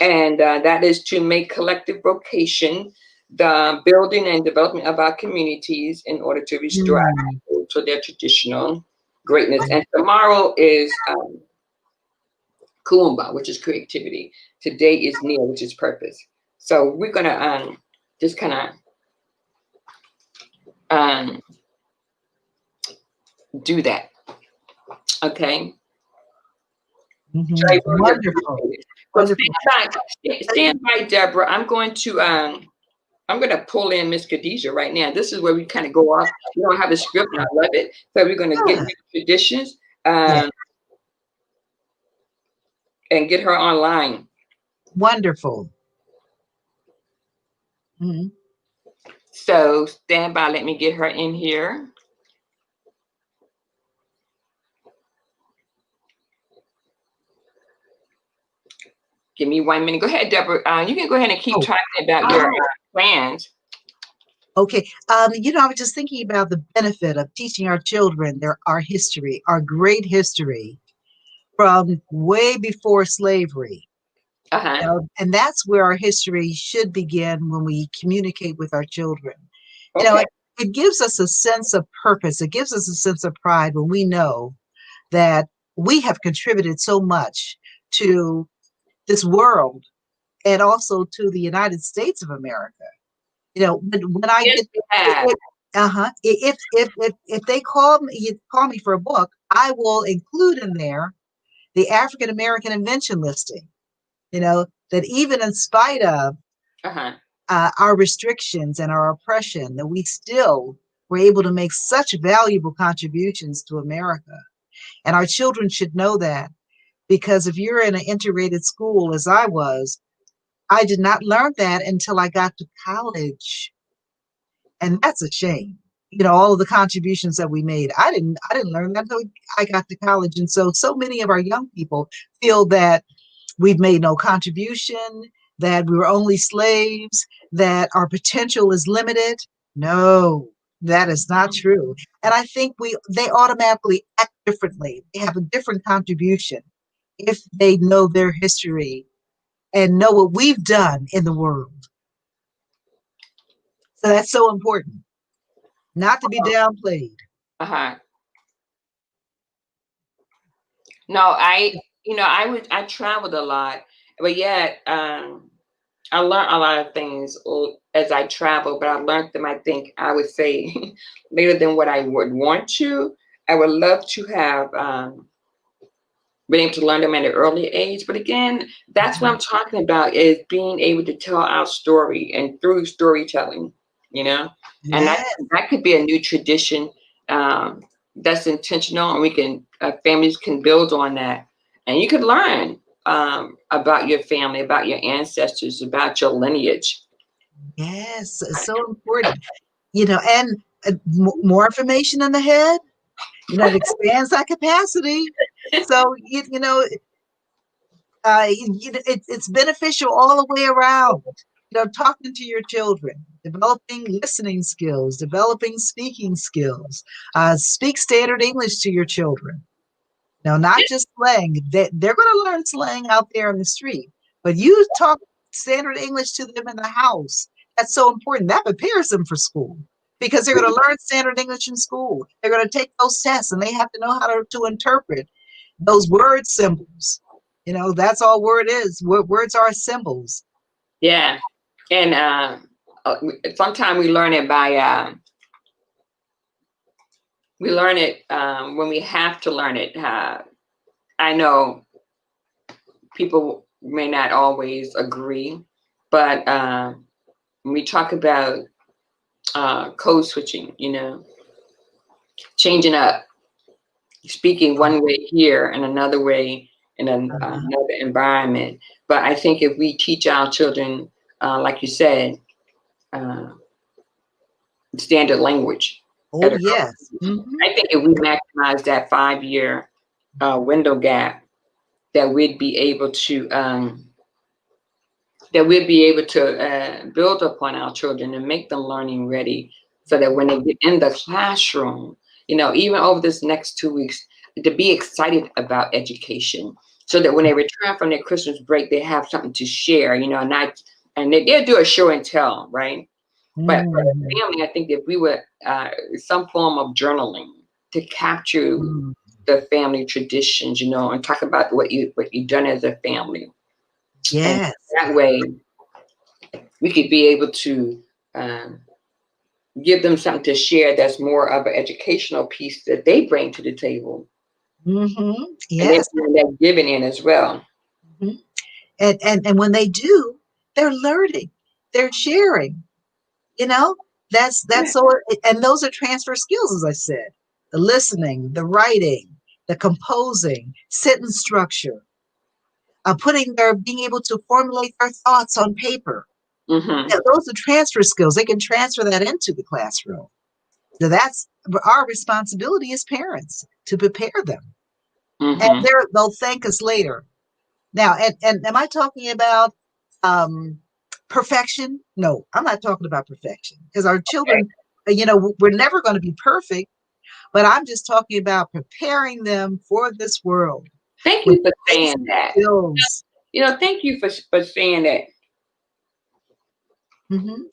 And that is to make collective vocation the building and development of our communities in order to restore our people to their traditional greatness. And tomorrow is Kuumba, which is creativity. Today is Nia, which is purpose. So we're going to just kind of do that. Okay? Wonderful. So stand by, Deborah. I'm going to I'm gonna pull in Miss Khadijah right now. This is where we kind of go off. We don't have a script, and I love it. So we're gonna get Yeah. traditions Yeah. and get her online. Wonderful. Mhm. So stand by. Let me get her in here. Give me 1 minute. Go ahead, Deborah. You can go ahead and keep Oh, talking about your plans. okay. I was just thinking about the benefit of teaching our children our history, our great history from way before slavery. Uh-huh. And that's where our history should begin when we communicate with our children. Okay. It gives us a sense of purpose. It gives us a sense of pride when we know that we have contributed so much to this world and also to the United States of America. When I Yes, get we have. if they call me for a book, I will include in there the African American invention listing. That even in spite of Uh-huh. our restrictions and our oppression, that we still were able to make such valuable contributions to America. And our children should know that, because if you're in an integrated school, as I was, I did not learn that until I got to college. And that's a shame. All of the contributions that we made. I didn't learn that until I got to college. And so many of our young people feel that we've made no contribution, that we were only slaves, that our potential is limited. No, that is not true. And I think they automatically act differently. They have a different contribution if they know their history and know what we've done in the world. So that's so important, not to be downplayed. Uh-huh. No, I traveled a lot, but yet I learned a lot of things as I traveled, but I learned them, I think, I would say, later than what I would want to. I would love to have been able to learn them at an early age. But again, that's what I'm talking about, is being able to tell our story and through storytelling, you know, and that, Yes, that could be a new tradition that's intentional, and we can families can build on that, and you can learn about your family, about your ancestors, about your lineage. yes, it's so important. And more information in the head, it expands that capacity. So it's beneficial all the way around. Talking to your children, developing listening skills, developing speaking skills. Speak standard English to your children. Not just slang. They're going to learn slang out there in the street, but you talk standard English to them in the house. That's so important. That prepares them for school, because they're going to learn standard English in school. They're going to take those tests, and they have to know how to interpret those word symbols. That's all word is. Words are symbols. Yeah, and sometimes we learn it when we have to learn it. I know people may not always agree, but when we talk about code switching, changing up, speaking one way here and another way in another environment. But I think if we teach our children, like you said, uh, standard language, Oh, yes. I think if we maximize that 5 year window gap, that we'd be able to build upon our children and make them learning ready, so that when they get in the classroom, even over this next 2 weeks, to be excited about education, so that when they return from their Christmas break, they have something to share, and they'll do a show and tell, right? But for Mhm. the family, I think if we were some form of journaling to capture Mhm. the family traditions, and talk about what you've done as a family, and Yes. that way we could be able to um, give them something to share that's more of an educational piece that they bring to the table, and they Yes. bring that giving in as well. Mhm. And when they do, they're learning, they're sharing. You know, that's so, and those are transfer skills, as I said. The listening, the writing, the composing, sentence structure, being able to formulate their thoughts on paper. Mm-hmm. Yeah, those are transfer skills. They can transfer that into the classroom. So that's our responsibility as parents to prepare them. And Mm-hmm. they'll thank us later. Now, and am I talking about perfection? No, I'm not talking about perfection, because our Okay. children, we're never going to be perfect, but I'm just talking about preparing them for this world Thank with you for saying basic that. skills. Thank you for saying that. Hmm.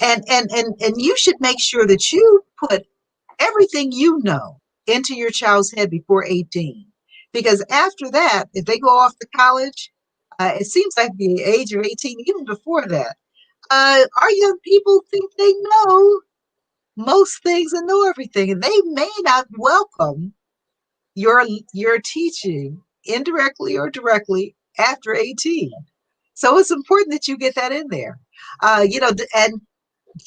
And you should make sure that you put everything you know into your child's head before 18. Because after that, if they go off to college, it seems like the age of 18, even before that, our young people think they know most things and know everything, and they may not welcome your your teaching indirectly or directly after 18. So it's important that you get that in there. And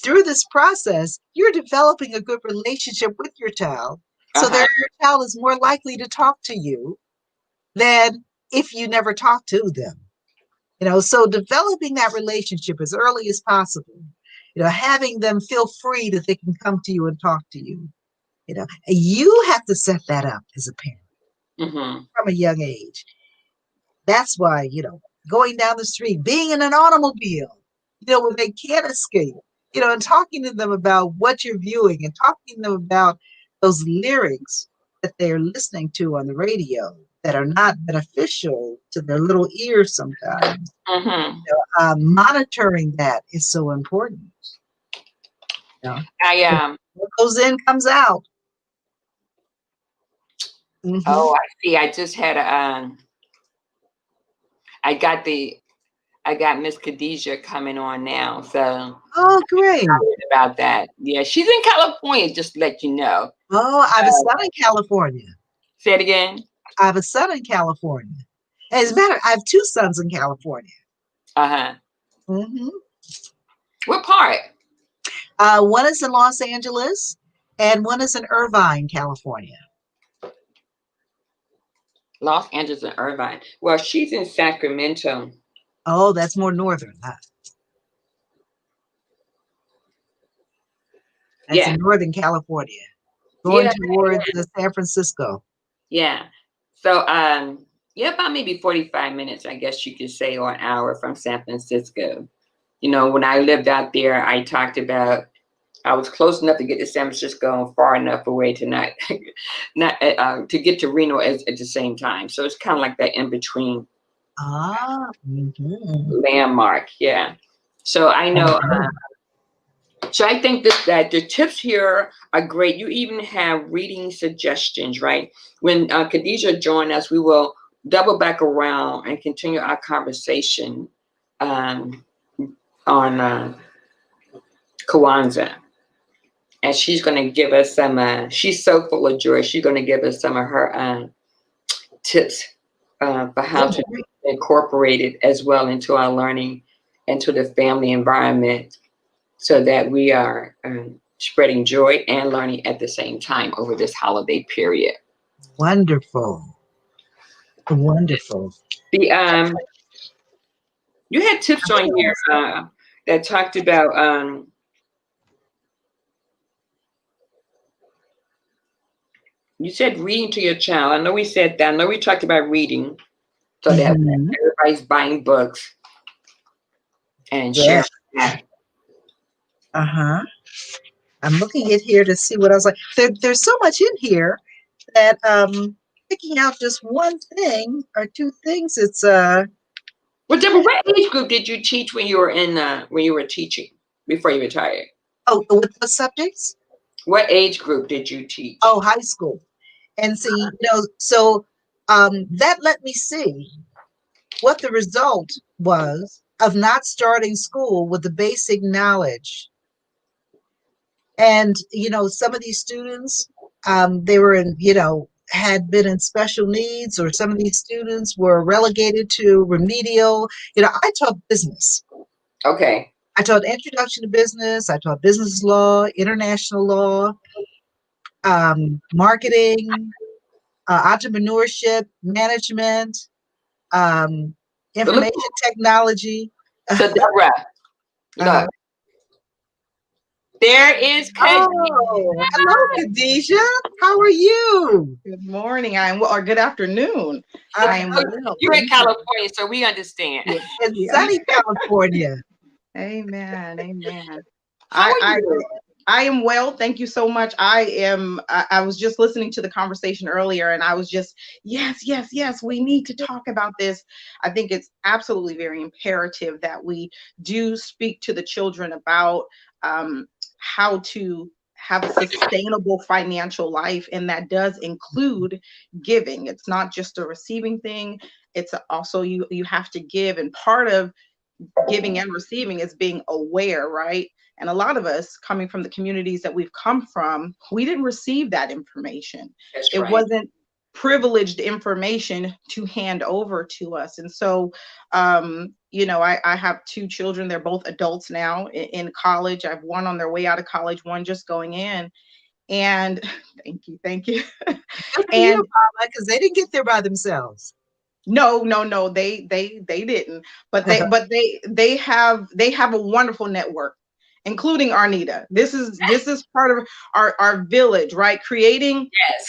through this process, you're developing a good relationship with your child, so that Uh-huh. your child is more likely to talk to you than if you never talk to them. So developing that relationship as early as possible, having them feel free that they can come to you and talk to you. You have to set that up as a parent Mm-hmm. from a young age. That's why, going down the street, being in an automobile, when they can't escape, and talking to them about what you're viewing and talking to them about those lyrics that they're listening to on the radio that are not beneficial to their little ears sometimes. Mm-hmm. Monitoring that is so important. You know, I 'Cause what goes in comes out. Hmm. Oh, I see. I just had a I got the I got Miss Khadijah coming on now, so Oh, great. excited about that. Yeah, she's in California, just to let you know. Oh, I have a son in California. Say it again. I have a son in California. As a matter, I have two sons in California. Uh-huh. Hmm. What part? One is in Los Angeles, and one is in Irvine, California. Los Angeles and Irvine. Well, she's in Sacramento. Oh, that's more northern. Huh? That's Yeah. in Northern California, going Yeah, towards San Francisco. yeah. So yeah, about maybe 45 minutes, I guess you could say, or an hour from San Francisco. When I lived out there, I talked about I was close enough to get to San Francisco and far enough away to not to get to Reno at the same time. So it's kind of like that in between Ah, mhm. landmark. Yeah. So I know. So I think that the tips here are great. You even have reading suggestions, right? When Khadijah joined us, we will double back around and continue our conversation um, on Kwanzaa. And she's going to give us some, she's so full of joy. She's going to give us some of her tips for how Oh, to great. incorporate it as well into our learning, into the family environment, so that we are spreading joy and learning at the same time over this holiday period. Wonderful. Wonderful. The You had tips on here that talked about you said reading to your child. I know we said that. I know we talked about reading, so that Mhm. everybody's buying books and Yeah. sharing that. Uh-huh. I'm looking at here to see what I was like. There's so much in here that picking out just one thing or two things, it's Well, Deborah, what age group did you teach when you were teaching before you retired? oh, with the subjects? What age group did you teach? Oh, high school. And see, so that let me see what the result was of not starting school with the basic knowledge. And some of these students, they were in, had been in special needs, or some of these students were relegated to remedial. I taught business. Okay. I taught introduction to business. I taught business law, international law, marketing, entrepreneurship, management, um, So look, information technology. so Deborah, uh, look, there is oh, hello, Khadijah. How are you? Good morning. I'm well, or good afternoon. I am Oh, well. you're in Thank you. California, so we understand. Yeah. In Yeah. sunny California. Amen. Amen. How are I you? I am well. Thank you so much. I was just listening to the conversation earlier and I was just, yes, yes, yes, we need to talk about this. I think it's absolutely very imperative that we do speak to the children about how to have a sustainable financial life. And that does include giving. It's not just a receiving thing. It's also you have to give. And part of giving and receiving is being aware, right? And a lot of us coming from the communities that we've come from, we didn't receive that information. That's It right. wasn't privileged information to hand over to us. And so, I have two children. They're both adults now in college. I have one on their way out of college, one just going in. And thank you. Good for you, And Mama, because they didn't get there by themselves. no, they didn't. But they have a wonderful network, including Arnita. This is part of our village, right? Creating Yes.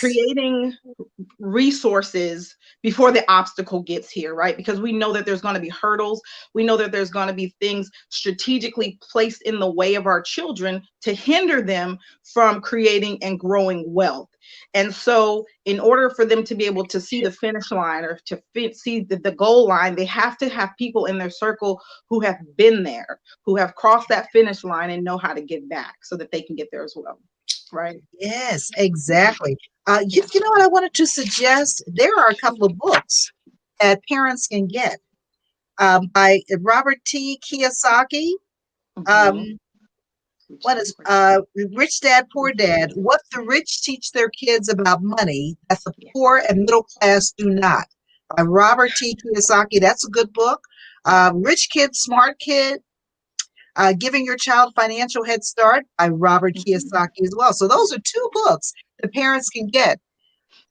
resources before the obstacle gets here, right? Because we know that there's going to be hurdles. We know that there's going to be things strategically placed in the way of our children to hinder them from creating and growing wealth. And so, in order for them to be able to see the finish line or to see the goal line, they have to have people in their circle who have been there, who have crossed that finish line and know how to get back so that they can get there as well. Right? Yes, exactly. You know what I wanted to suggest? There are a couple of books that parents can get by Robert T. Kiyosaki. Mhm. What is Rich Dad, Poor Dad? What the rich teach their kids about money that the Yeah. poor and middle class do not. By Robert T. Kiyosaki. That's a good book. Rich Kid, Smart Kid. Giving Your Child Financial Head Start by Robert Kiyosaki as well. So those are two books that parents can get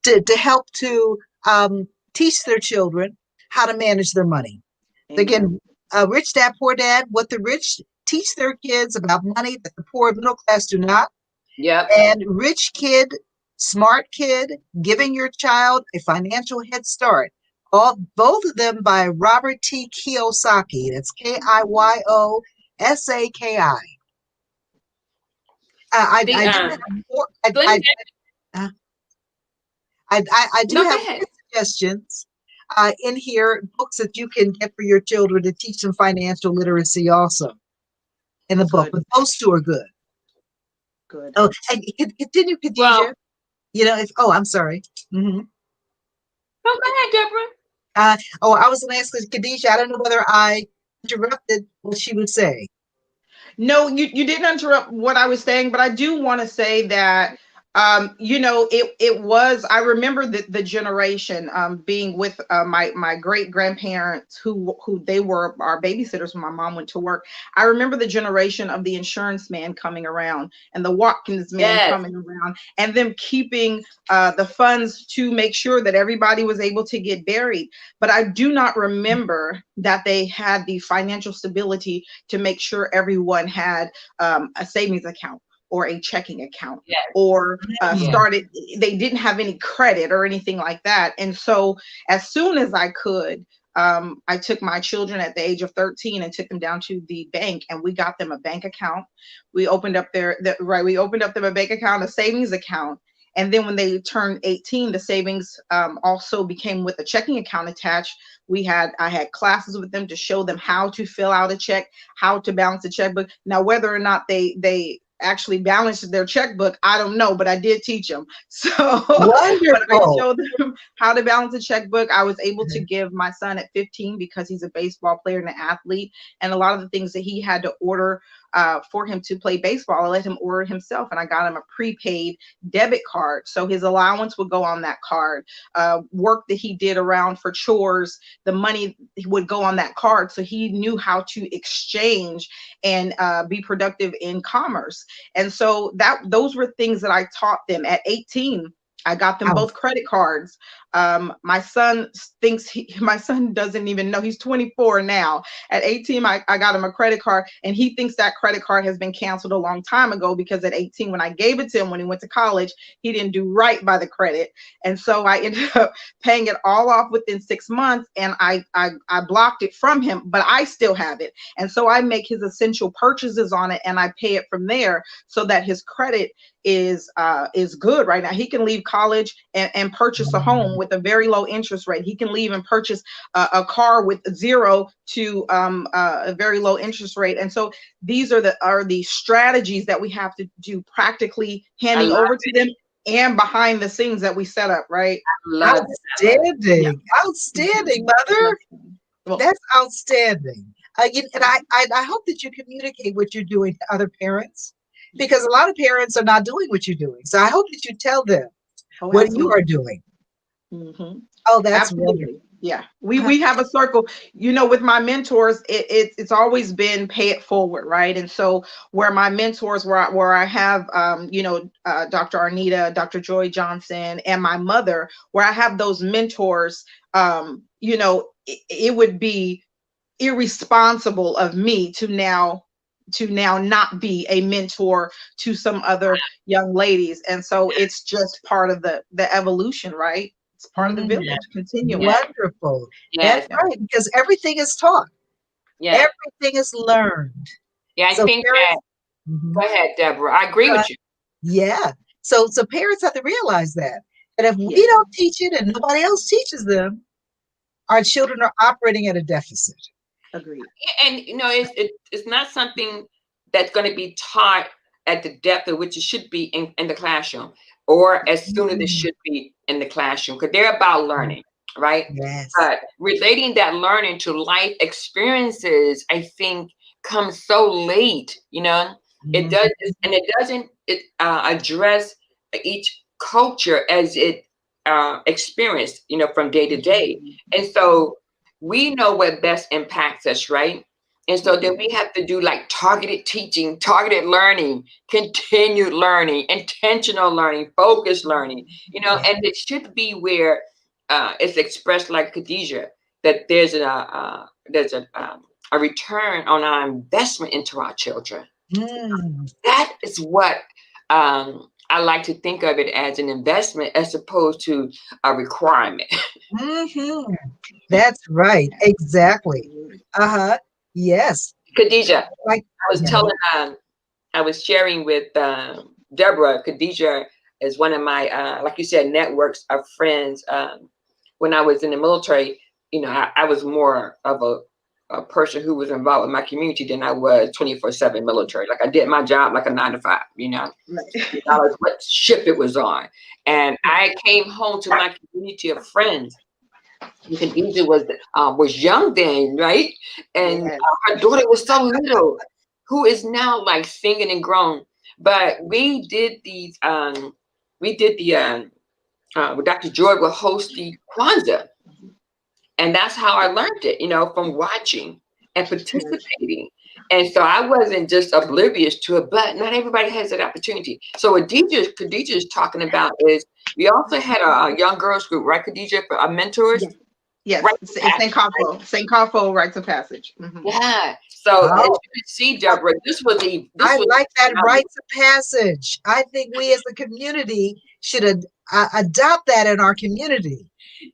to help to teach their children how to manage their money. Amen. Again, Rich Dad, Poor Dad, what the rich teach their kids about money that the poor and middle class do not. Yep. And Rich Kid, Smart Kid, Giving Your Child a Financial Head Start. Both of them by Robert T. Kiyosaki. That's Kiyosaki. I The do have more. Glenn, I do no, go have ahead. more suggestions in here, books that you can get for your children to teach them financial literacy also in the book. Good. But those two are good. Good. Oh, and continue, Khadijah. Well, I'm sorry. no, go ahead, Deborah. I was going to ask Khadijah. I don't know whether I interrupted what she was saying. No, you didn't interrupt what I was saying, but I do want to say that it was, I remember the generation being with my great grandparents who they were our babysitters when my mom went to work. I remember the generation of the insurance man coming around and the Watkins man Yes. coming around and them keeping the funds to make sure that everybody was able to get buried. But I do not remember that they had the financial stability to make sure everyone had a savings account or a checking account, Yes. or Yeah. they didn't have any credit or anything like that. And so as soon as I could, I took my children at the age of 13 and took them down to the bank, and we got them a bank account. We opened up we opened up them a bank account, a savings account. And then when they turned 18, the savings also became with a checking account attached. I had classes with them to show them how to fill out a check, how to balance a checkbook. Now, whether or not they actually balanced their checkbook, I don't know, but I did teach them. So but I showed them how to balance a checkbook. I was able to give my son at 15, because he's a baseball player and an athlete, and a lot of the things that he had to order for him to play baseball. I let him order himself, and I got him a prepaid debit card. So his allowance would go on that card. Work that he did around for chores, the money would go on that card. So he knew how to exchange and be productive in commerce. And so those were things that I taught them at 18. I got them both credit cards. My son my son doesn't even know, he's 24 now. At 18, I got him a credit card, and he thinks that credit card has been canceled a long time ago, because at 18, when I gave it to him, when he went to college, he didn't do right by the credit. And so I ended up paying it all off within 6 months, and I blocked it from him, but I still have it. And so I make his essential purchases on it, and I pay it from there, so that his credit is good right now. He can leave college and purchase a home with a very low interest rate. He can leave and purchase a car with 0 to a very low interest rate. And so these are the strategies that we have to do, practically handing over to them and behind the scenes that we set up, right? Outstanding. Outstanding, mother. Well, that's outstanding. And I hope that you communicate what you're doing to other parents, because a lot of parents are not doing what you're doing. So I hope that you tell them what you are doing. Mm-hmm. Oh, that's absolutely wonderful. Yeah, we have a circle, with my mentors. It's always been pay it forward, right? And so where my mentors, where I have Dr. Arnita, Dr. Joy Johnson, and my mother, where I have those mentors, it would be irresponsible of me to now not be a mentor to some other young ladies. And so it's just part of the evolution, right? It's part of the village continuum. Wonderful. Yes. That's right, because everything is taught. Yeah. Everything is learned. Yeah, I think parents, that. Go ahead, Deborah. I agree with you. Yeah. So parents have to realize that. And if we don't teach it and nobody else teaches them, our children are operating at a deficit. Agreed. And it's not something that's going to be taught at the depth of which it should be in the classroom, or as soon as it should be in the classroom, because they're about learning, right? Yes. But relating that learning to life experiences, I think, comes so late. It does, and it doesn't address each culture as it experienced, from day to day. And so we know what best impacts us, right? And so then we have to do like targeted teaching, targeted learning, continued learning, intentional learning, focused learning, and it should be where it's expressed like Khadijah, that there's a return on our investment into our children. That is what I like to think of it, as an investment as opposed to a requirement. That's right. Exactly. Yes. Khadijah, I was sharing with Deborah. Khadijah is one of my, like you said, networks of friends. When I was in the military, I was more of a person who was involved with my community than I was 24/7 military. Like, I did my job like a 9 to 5, regardless what ship it was on. And I came home to my community of friends. Khadijah was young then, right? And her daughter was so little, who is now like singing and grown. But we did these, Dr. Joy would host the Kwanzaa. And that's how I learned it, from watching and participating. And so I wasn't just oblivious to it, but not everybody has that opportunity. So what Khadijah is talking about is, we also had a young girls group, right, Khadijah, for our mentors? Yes. St. Kafo Rites of Passage. Yeah. So as you can see, Deborah, I like that rites of passage. I think we as a community should adopt that in our community.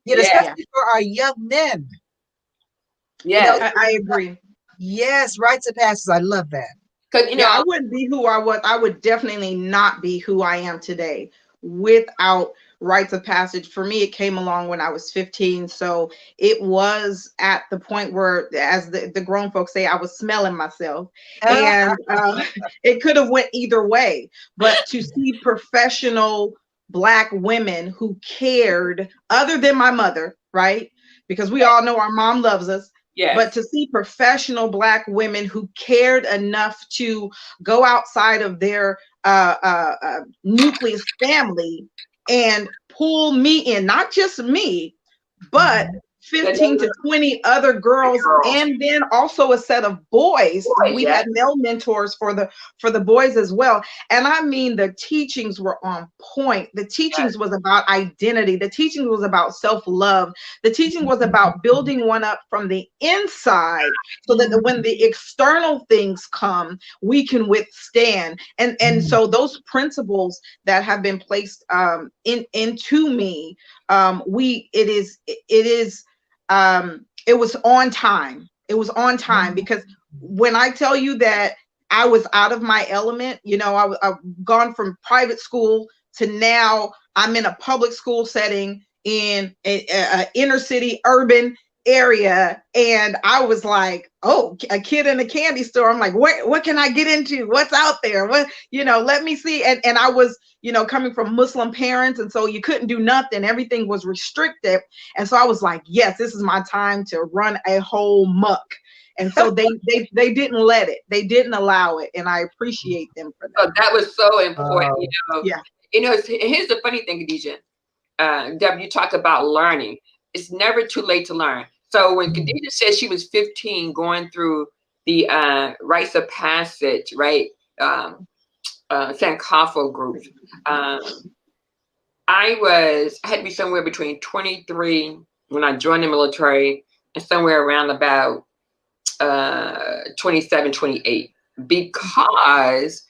Especially for our young men. Yeah, I agree. Yes, rites of passage. I love that. Because I wouldn't be who I was. I would definitely not be who I am today without rites of passage. For me, it came along when I was 15. So it was at the point where, as the grown folks say, I was smelling myself. And it could have went either way. But to see professional Black women who cared, other than my mother, right? Because we all know our mom loves us, Yes. but to see professional Black women who cared enough to go outside of their nucleus family and pull me in, not just me, but 15 to 20 other girls, and then also a set of boys. We had male mentors for the boys as well. And I mean, the teachings were on point. The teachings was about identity. The teaching was about self-love. The teaching was about building one up from the inside, so that when the external things come, we can withstand. And so those principles that have been placed into me, it was on time. It was on time, because when I tell you that I was out of my element, you know, I've gone from private school to now I'm in a public school setting in a inner city urban area, and I was like, oh, a kid in a candy store. I'm like, what can I get into? What's out there? What, you know, let me see. And I was, you know, coming from Muslim parents, and so you couldn't do nothing. Everything was restricted. And so I was like, yes, this is my time to run a whole muck. And so they didn't let it. They didn't allow it, and I appreciate them for that. So that was so important. You know, Yeah. You know, here's the funny thing, Khadijah. Deborah, you talk about learning. It's never too late to learn. So when Khadijah said she was 15 going through the rites of passage, right? Sankofa group. I had to be somewhere between 23 when I joined the military, and somewhere around about 27, 28, because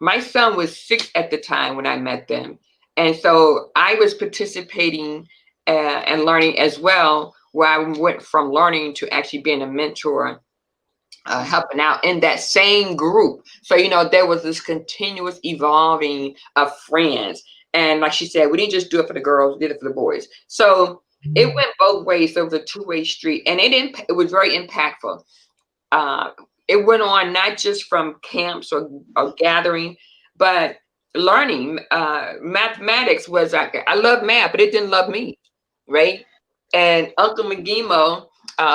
my son was 6 at the time when I met them. And so I was participating and learning as well, where I went from learning to actually being a mentor, helping out in that same group. So, you know, there was this continuous evolving of friends. And like she said, we didn't just do it for the girls, we did it for the boys. So it went both ways. So it was a two-way street, and it was very impactful. It went on not just from camps or gathering, but learning. Mathematics was like, I love math, but it didn't love me, right? And Uncle McGemo,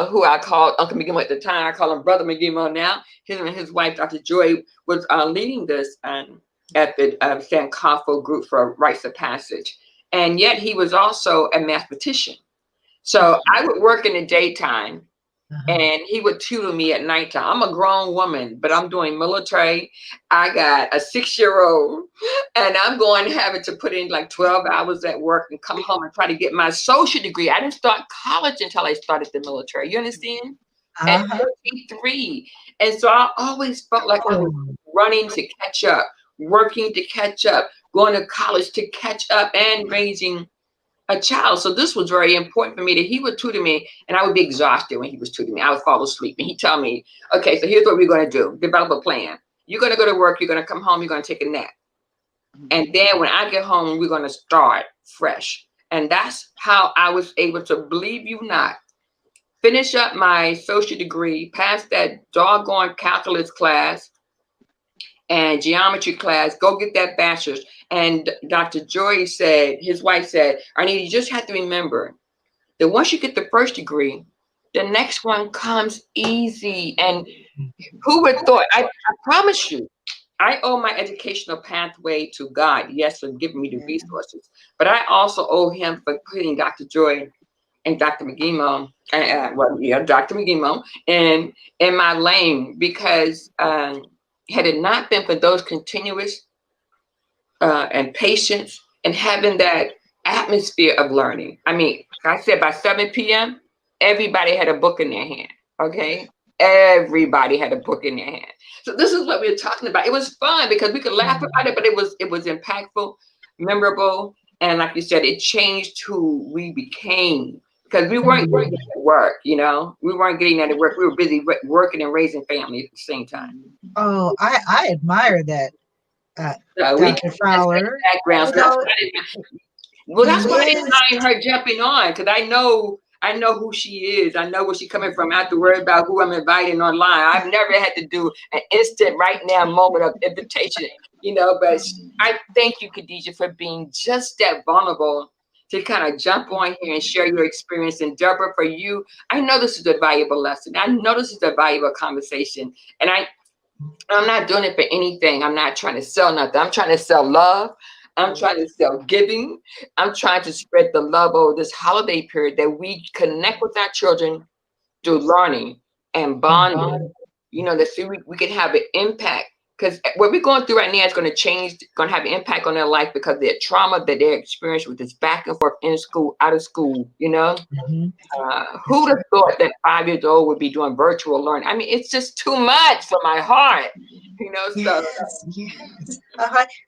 who I called Uncle McGemo at the time, I call him Brother McGemo now. Him and his wife, Dr. Joy, was leading this at the Sankofa group for rites of passage. And yet he was also a mathematician. So I would work in the daytime, and he would tutor me at nighttime. I'm a grown woman, but I'm doing military. I got a 6-year-old, and I'm having to put in like 12 hours at work and come home and try to get my associate degree. I didn't start college until I started the military. You understand? At 33. And so I always felt like I was running to catch up, working to catch up, going to college to catch up, and raising a child. So this was very important for me, that he would tutor me, and I would be exhausted when he was tutoring me. I would fall asleep, and he'd tell me, okay, so here's what we're going to do. Develop a plan. You're going to go to work. You're going to come home. You're going to take a nap. And then when I get home, we're going to start fresh. And that's how I was able to, believe you not, finish up my associate degree, pass that doggone calculus class and geometry class, go get that bachelor's. And Dr. Joy said, his wife said, Arnita, you just have to remember that once you get the first degree, the next one comes easy. And who would have thought? I promise you, I owe my educational pathway to God, yes, for giving me the resources. But I also owe him for putting Dr. Joy and Dr. McGemo, Dr. McGemo, in my lane, because had it not been for those continuous and patience and having that atmosphere of learning. I mean, like I said, by 7 p.m., everybody had a book in their hand, okay? Everybody had a book in their hand. So this is what we were talking about. It was fun because we could laugh about it, but it was impactful, memorable, and like you said, it changed who we became, because we weren't getting at work, you know? We weren't getting at work. We were busy working and raising family at the same time. Oh, I admire that. Dr. Fowler. Background. That's why I didn't mind her jumping on, because I know who she is. I know where she's coming from. I have to worry about who I'm inviting online. I've never had to do an instant right now moment of invitation, you know, but I thank you, Khadijah, for being just that vulnerable to kind of jump on here and share your experience. And Deborah, for you, I know this is a valuable lesson. I know this is a valuable conversation. And I'm not doing it for anything. I'm not trying to sell nothing. I'm trying to sell love. I'm trying to sell giving. I'm trying to spread the love over this holiday period, that we connect with our children through learning and bonding, that so we can have an impact. Because what we're going through right now is going to change, going to have an impact on their life because of the trauma that they experience with this back and forth in school, out of school, Who would have thought that 5 years old would be doing virtual learning? I mean, it's just too much for my heart, so. Yes.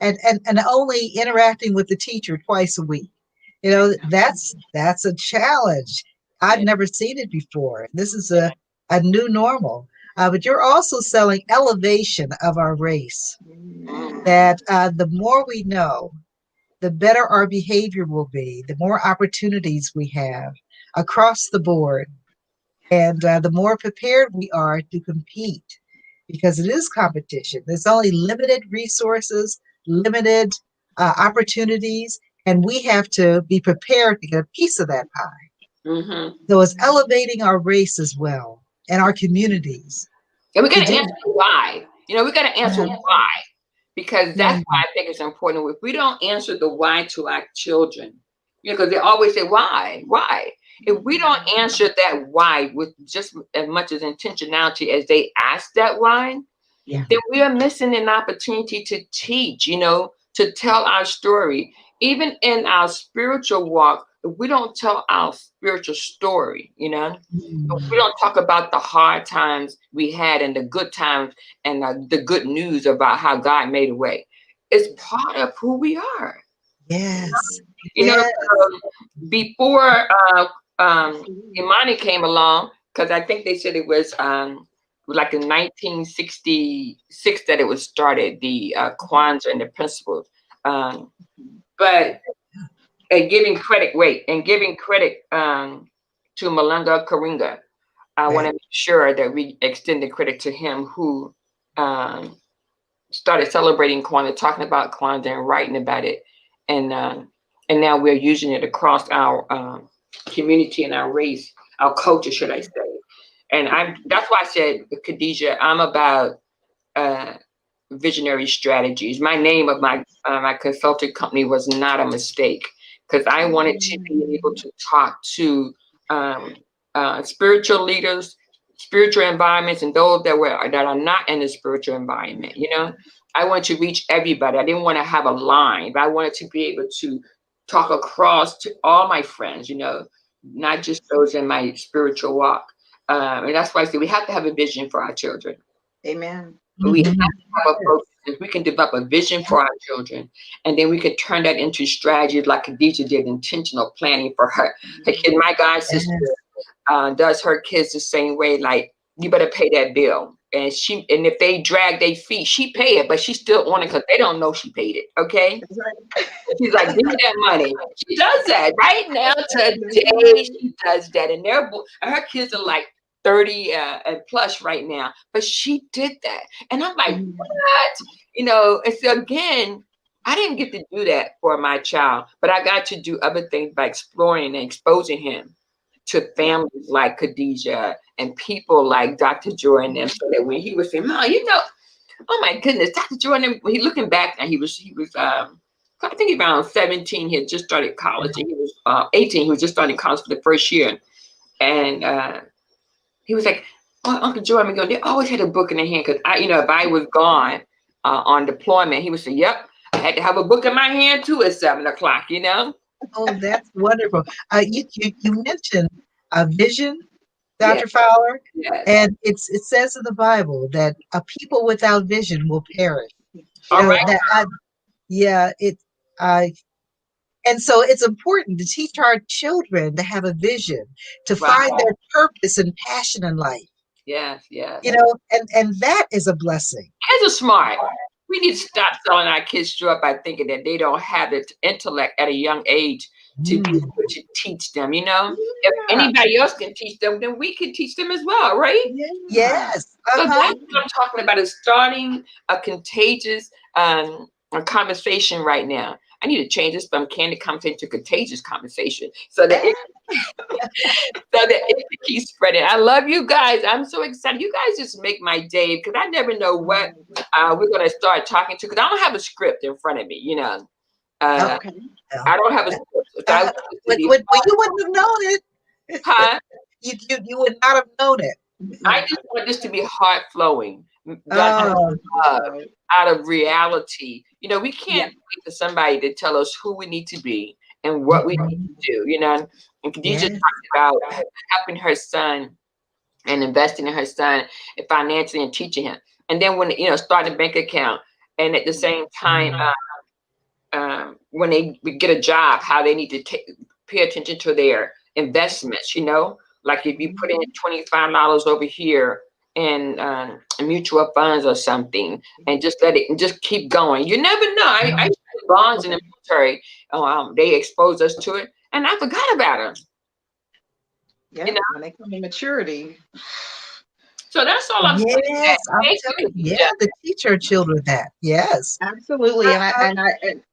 And only interacting with the teacher twice a week. That's a challenge. I've never seen it before. This is a new normal. But you're also selling elevation of our race, that the more we know, the better our behavior will be, the more opportunities we have across the board, and the more prepared we are to compete, because it is competition. There's only limited resources, limited opportunities, and we have to be prepared to get a piece of that pie. So it's elevating our race as well and our communities. And we got to answer why. We got to answer why, because that's why I think it's important. If we don't answer the why to our children, because they always say, why? If we don't answer that why with just as much as intentionality as they ask that why, then we are missing an opportunity to teach, to tell our story. Even in our spiritual walk, if we don't tell our spiritual story, if we don't talk about the hard times we had and the good times and the good news about how God made a way, it's part of who we are. Yes. Before Imani came along, because I think they said it was like in 1966 that it was started, the Kwanzaa and the principles. But giving credit to Malanga Karinga, I want to make sure that we extend the credit to him, who started celebrating Kwanzaa, talking about Kwanzaa and writing about it. And now we're using it across our community and our race, our culture, should I say. And that's why I said, Khadijah, I'm about visionary strategies. My name of my consulting company was not a mistake, because I wanted to be able to talk to spiritual leaders, spiritual environments, and those that are not in the spiritual environment. I wanted to reach everybody. I didn't want to have a line, but I wanted to be able to talk across to all my friends, not just those in my spiritual walk. And that's why I say we have to have a vision for our children. Amen. We have to have a focus. If we can develop a vision for our children, and then we can turn that into strategies like Khadijah did, intentional planning for her kid. My god sister does her kids the same way. Like, you better pay that bill. And if they drag their feet, she pay it, but she still on it because they don't know she paid it. Okay. She's like, give me that money. She does that right now today. She does that. And her kids are like 30 and plus right now, but she did that. And I'm like, what? And so again, I didn't get to do that for my child, but I got to do other things by exploring and exposing him to families like Khadijah and people like Dr. Jordan, so that when he was saying, Mom, oh my goodness, Dr. Jordan, when he looking back, and he was I think around 17, he had just started college, and he was 18, he was just starting college for the first year. And he was like, oh, Uncle Jordan, they always had a book in their hand, because if I was gone on deployment, he would say, yep, I had to have a book in my hand too at 7:00, Oh, that's wonderful. You mentioned a vision, Dr. Fowler, and it says in the Bible that a people without vision will perish. All right. And so it's important to teach our children to have a vision, to find their purpose and passion in life. Yes. And that is a blessing. Kids are smart. We need to stop selling our kids short by thinking that they don't have the intellect at a young age to be able to teach them. If anybody else can teach them, then we can teach them as well, right? Yes. So that's what I'm talking about, is starting a contagious a conversation right now I need to change this from candid conversation to contagious conversation so that it, keeps spreading. I love you guys. I'm so excited. You guys just make my day because I never know what we're going to start talking to, because I don't have a script in front of me, you know. Okay. I don't have a script. So I want this to be You wouldn't have known it. huh? You would not have known it. I just want this to be heart flowing, Oh, out of reality. You know, we can't wait for somebody to tell us who we need to be and what we need to do. You know, and Khadijah talked about helping her son and investing in her son financially and teaching him. And then when, you know, start a bank account, and at the same time, when they get a job, how they need to pay attention to their investments, you know, like if you put in $25 over here in mutual funds or something, and just let it just keep going. You never know. I had bonds in the military. They exposed us to it, and I forgot about them. Yeah, you know? when they come to maturity. So that's all I'm saying. yes, I'm telling you, the teacher children that. Yes. Absolutely. And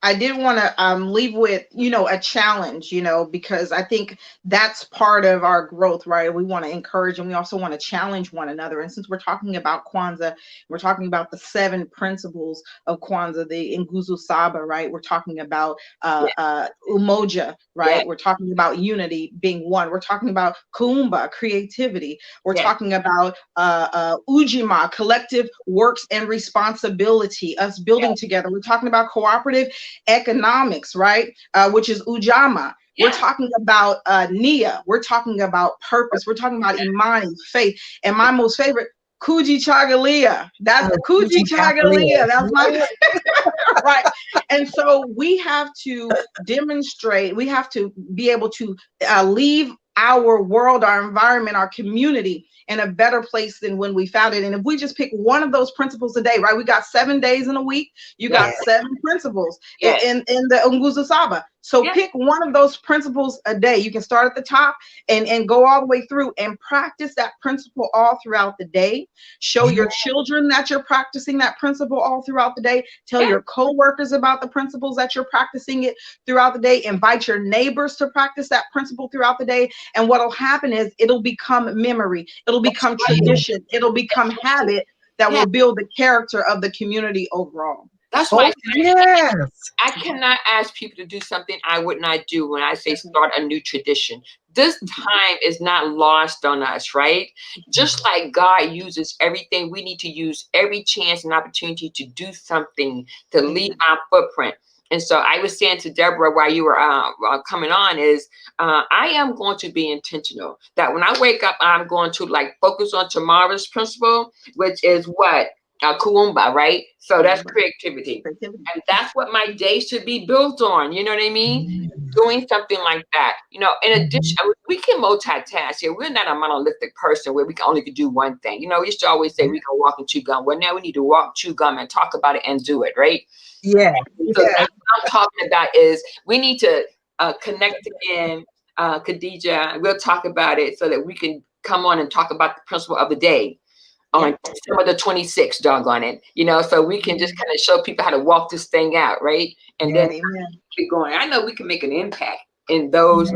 I did want to leave with, you know, a challenge, you know, because I think that's part of our growth, right? We want to encourage, and we also want to challenge one another. And since we're talking about Kwanzaa, we're talking about the 7 principles of Kwanzaa, the Nguzo Saba, right? We're talking about Umoja, right? We're talking about unity being one. We're talking about Kuumba, creativity. We're talking about Ujima, collective works and responsibility, us building together. We're talking about cooperative economics, right? Which is Ujama. We're talking about Nia. We're talking about purpose. We're talking about Imani, faith. And my most favorite, Kuji Chagalia. That's Kuji Chagalia. That's my right. And so we have to demonstrate, we have to be able to leave our world, our environment, our community in a better place than when we found it. And if we just pick one of those principles a day, right? We got 7 days in a week. You got 7 principles in the Nguzo Saba. So pick one of those principles a day. You can start at the top and go all the way through and practice that principle all throughout the day. Show your children that you're practicing that principle all throughout the day. Tell your coworkers about the principles that you're practicing it throughout the day. Invite your neighbors to practice that principle throughout the day. And what'll happen is it'll become memory. It'll become tradition. It'll become habit that will build the character of the community overall. That's why I cannot ask people to do something I would not do when I say start a new tradition. This time is not lost on us, right? Just like God uses everything, we need to use every chance and opportunity to do something to leave our footprint. And so I was saying to Deborah while you were coming on is I am going to be intentional that when I wake up, I'm going to like focus on tomorrow's principle, which is what? Kuumba, right? So that's creativity. And that's what my day should be built on. You know what I mean? Doing something like that. You know, in addition, we can multitask here. We're not a monolithic person where we can only do one thing. You know, we used to always say we can walk and chew gum. Well, now we need to walk, chew gum, and talk about it and do it, right? Yeah. So that's what I'm talking about is we need to connect again, Khadijah. We'll talk about it so that we can come on and talk about the principle of the day on December the 26th, doggone it. You know, so we can just kind of show people how to walk this thing out, right? And then keep going. I know we can make an impact in those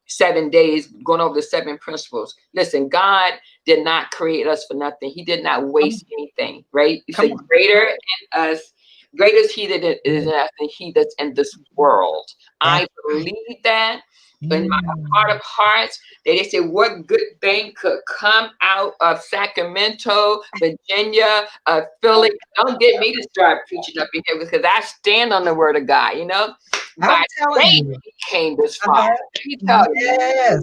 7 days, going over the 7 principles. Listen, God did not create us for nothing. He did not waste anything, right? He said, greater in us, greater is he that is in us than he that's in this world. I believe that. In my heart of hearts, they say, what good thing could come out of Sacramento, Virginia, Philly? Don't get me to start preaching up in here because I stand on the word of God, you know? By faith we came this far. Yes.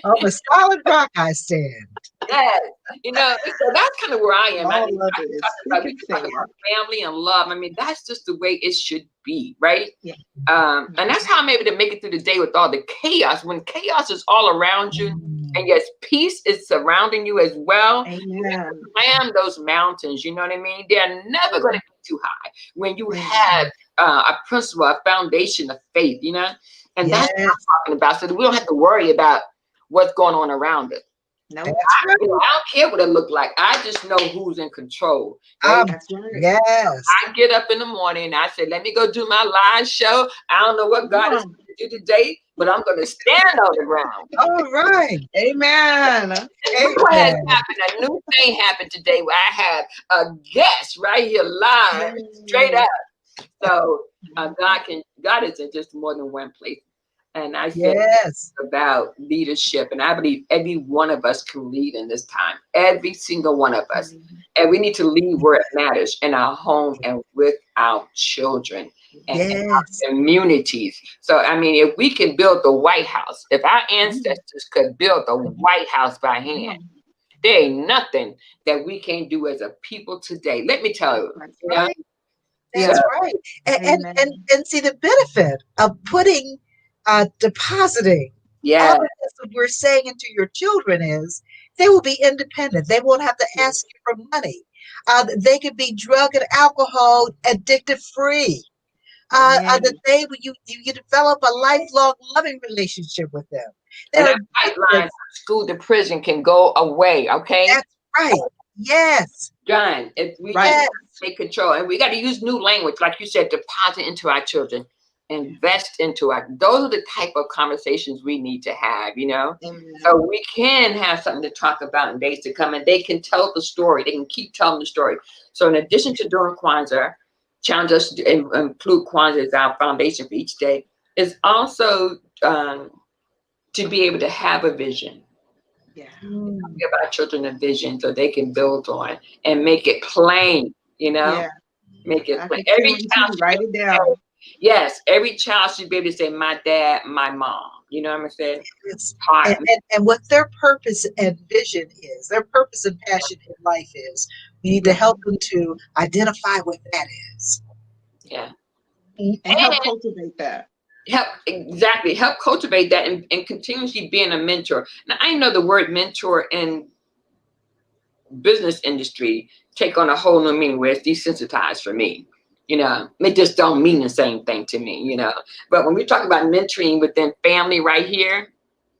On a solid rock I stand. Yes. You know, so that's kind of where I am. I talk about family and love. I mean, that's just the way it should be, right? Yeah. And that's how I'm able to make it through the day with all the chaos. When chaos is all around you, and yes, peace is surrounding you as well. Climb those mountains, you know what I mean? They're never going to be too high when you have a principle, a foundation of faith, you know? And that's what I'm talking about. So that we don't have to worry about what's going on around us. No, That's I right. don't care what it look like. I just know who's in control. Okay? Um, that's right. yes. I get up in the morning and I say, let me go do my live show. I don't know what God is Come going to do today, but I'm going to stand on the ground. All right. Amen. What has Amen. happened? A new thing happened today where I have a guest right here live, straight Yes. up. So God is in just more than one place. And I said Yes. about leadership, and I believe every one of us can lead in this time. Every single one of us. And we need to lead where it matters, in our home and with our children and Yes. our communities. So, I mean, if we can build the White House, if our ancestors could build the White House by hand, there ain't nothing that we can't do as a people today. Let me tell you. That's You know? right. That's So, right. Amen. And see the benefit of putting depositing all yeah, of this that we're saying into your children is they will be independent. They won't have to ask you for money. They could be drug and alcohol addicted free. Amen. That you develop a lifelong loving relationship with them. and There are that white line benefits. from school to prison can go away, okay? That's right. Yes. Done. If we Right. just Yes. take control, and we got to use new language, like you said, deposit into our children, invest into our. Those are the type of conversations we need to have, you know. Amen. So we can have something to talk about in days to come, and they can tell the story. They can keep telling the story. So in addition to doing Kwanzaa, challenge us to include Kwanzaa as our foundation for each day, is also to be able to have a vision. Yeah. Give our children a vision so they can build on and make it plain, you know, Yeah. make it After plain. 2 Every and child 2, should write be it able to down. say, yes, every child should be able to say, my dad, my mom. You know what I'm saying? Yes. Heart. And what their purpose and vision is, their purpose and passion in life is, we need to help them to identify what that is. Yeah. And And help cultivate that. help cultivate that and continuously being a mentor. Now I know the word mentor in business industry take on a whole new meaning where it's desensitized for me. You know, it just don't mean the same thing to me, you know. But when we talk about mentoring within family right here,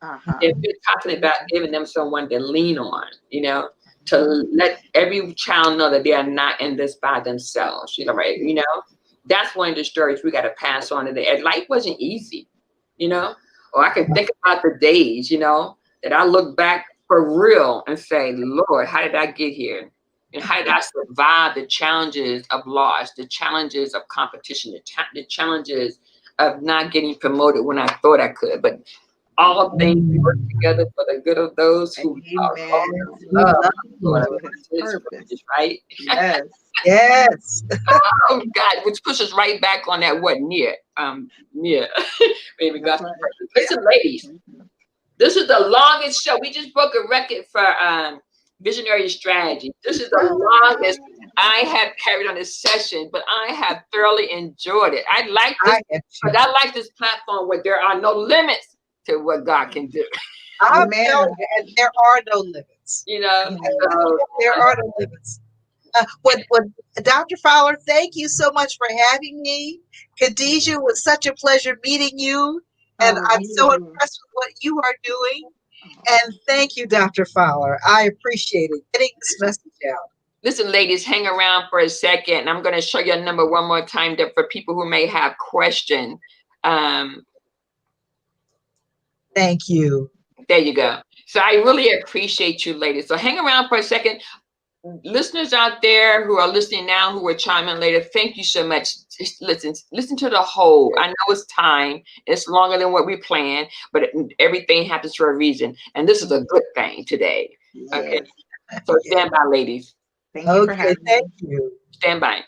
Uh-huh. if we're talking about giving them someone to lean on, you know, to let every child know that they are not in this by themselves, you know, right? You know, that's one of the stories we got to pass on today. And life wasn't easy, you know, or I can think about the days, you know, that I look back for real and say, Lord, how did I get here? And how did I survive the challenges of loss, the challenges of competition, the challenges of not getting promoted when I thought I could? But all things work together for the good of those who are Amen. called to We love love the Lord you. To his his purpose. purpose, right? Yes. Yes. Oh God, which pushes right back on that what near. Near. Maybe God's That's right. purpose. Listen, ladies, this is the longest show. We just broke a record for visionary strategy. This is the longest I have carried on this session, but I have thoroughly enjoyed it. I like this I am because too. I like this platform where there are no limits to what God can do. I'm Amen. telling you, and there are no limits. You know, Amen. so There are no limits. Dr. Fowler, thank you so much for having me. Khadijah, was such a pleasure meeting you. And I'm so Beautiful. impressed with what you are doing. And thank you, Dr. Fowler. I appreciate it. Getting this message out. listen, ladies, hang around for a second. I'm going to show you a number one more time that for people who may have questions. Thank you. There you go. So I really appreciate you, ladies. So hang around for a second. Listeners out there who are listening now, who will chime in later, thank you so much. Just listen to the whole. I know it's time. It's longer than what we planned, but everything happens for a reason. And this is a good thing today. Okay. Yes. So stand by, ladies. Thank you for Okay, having me. thank you. Stand by.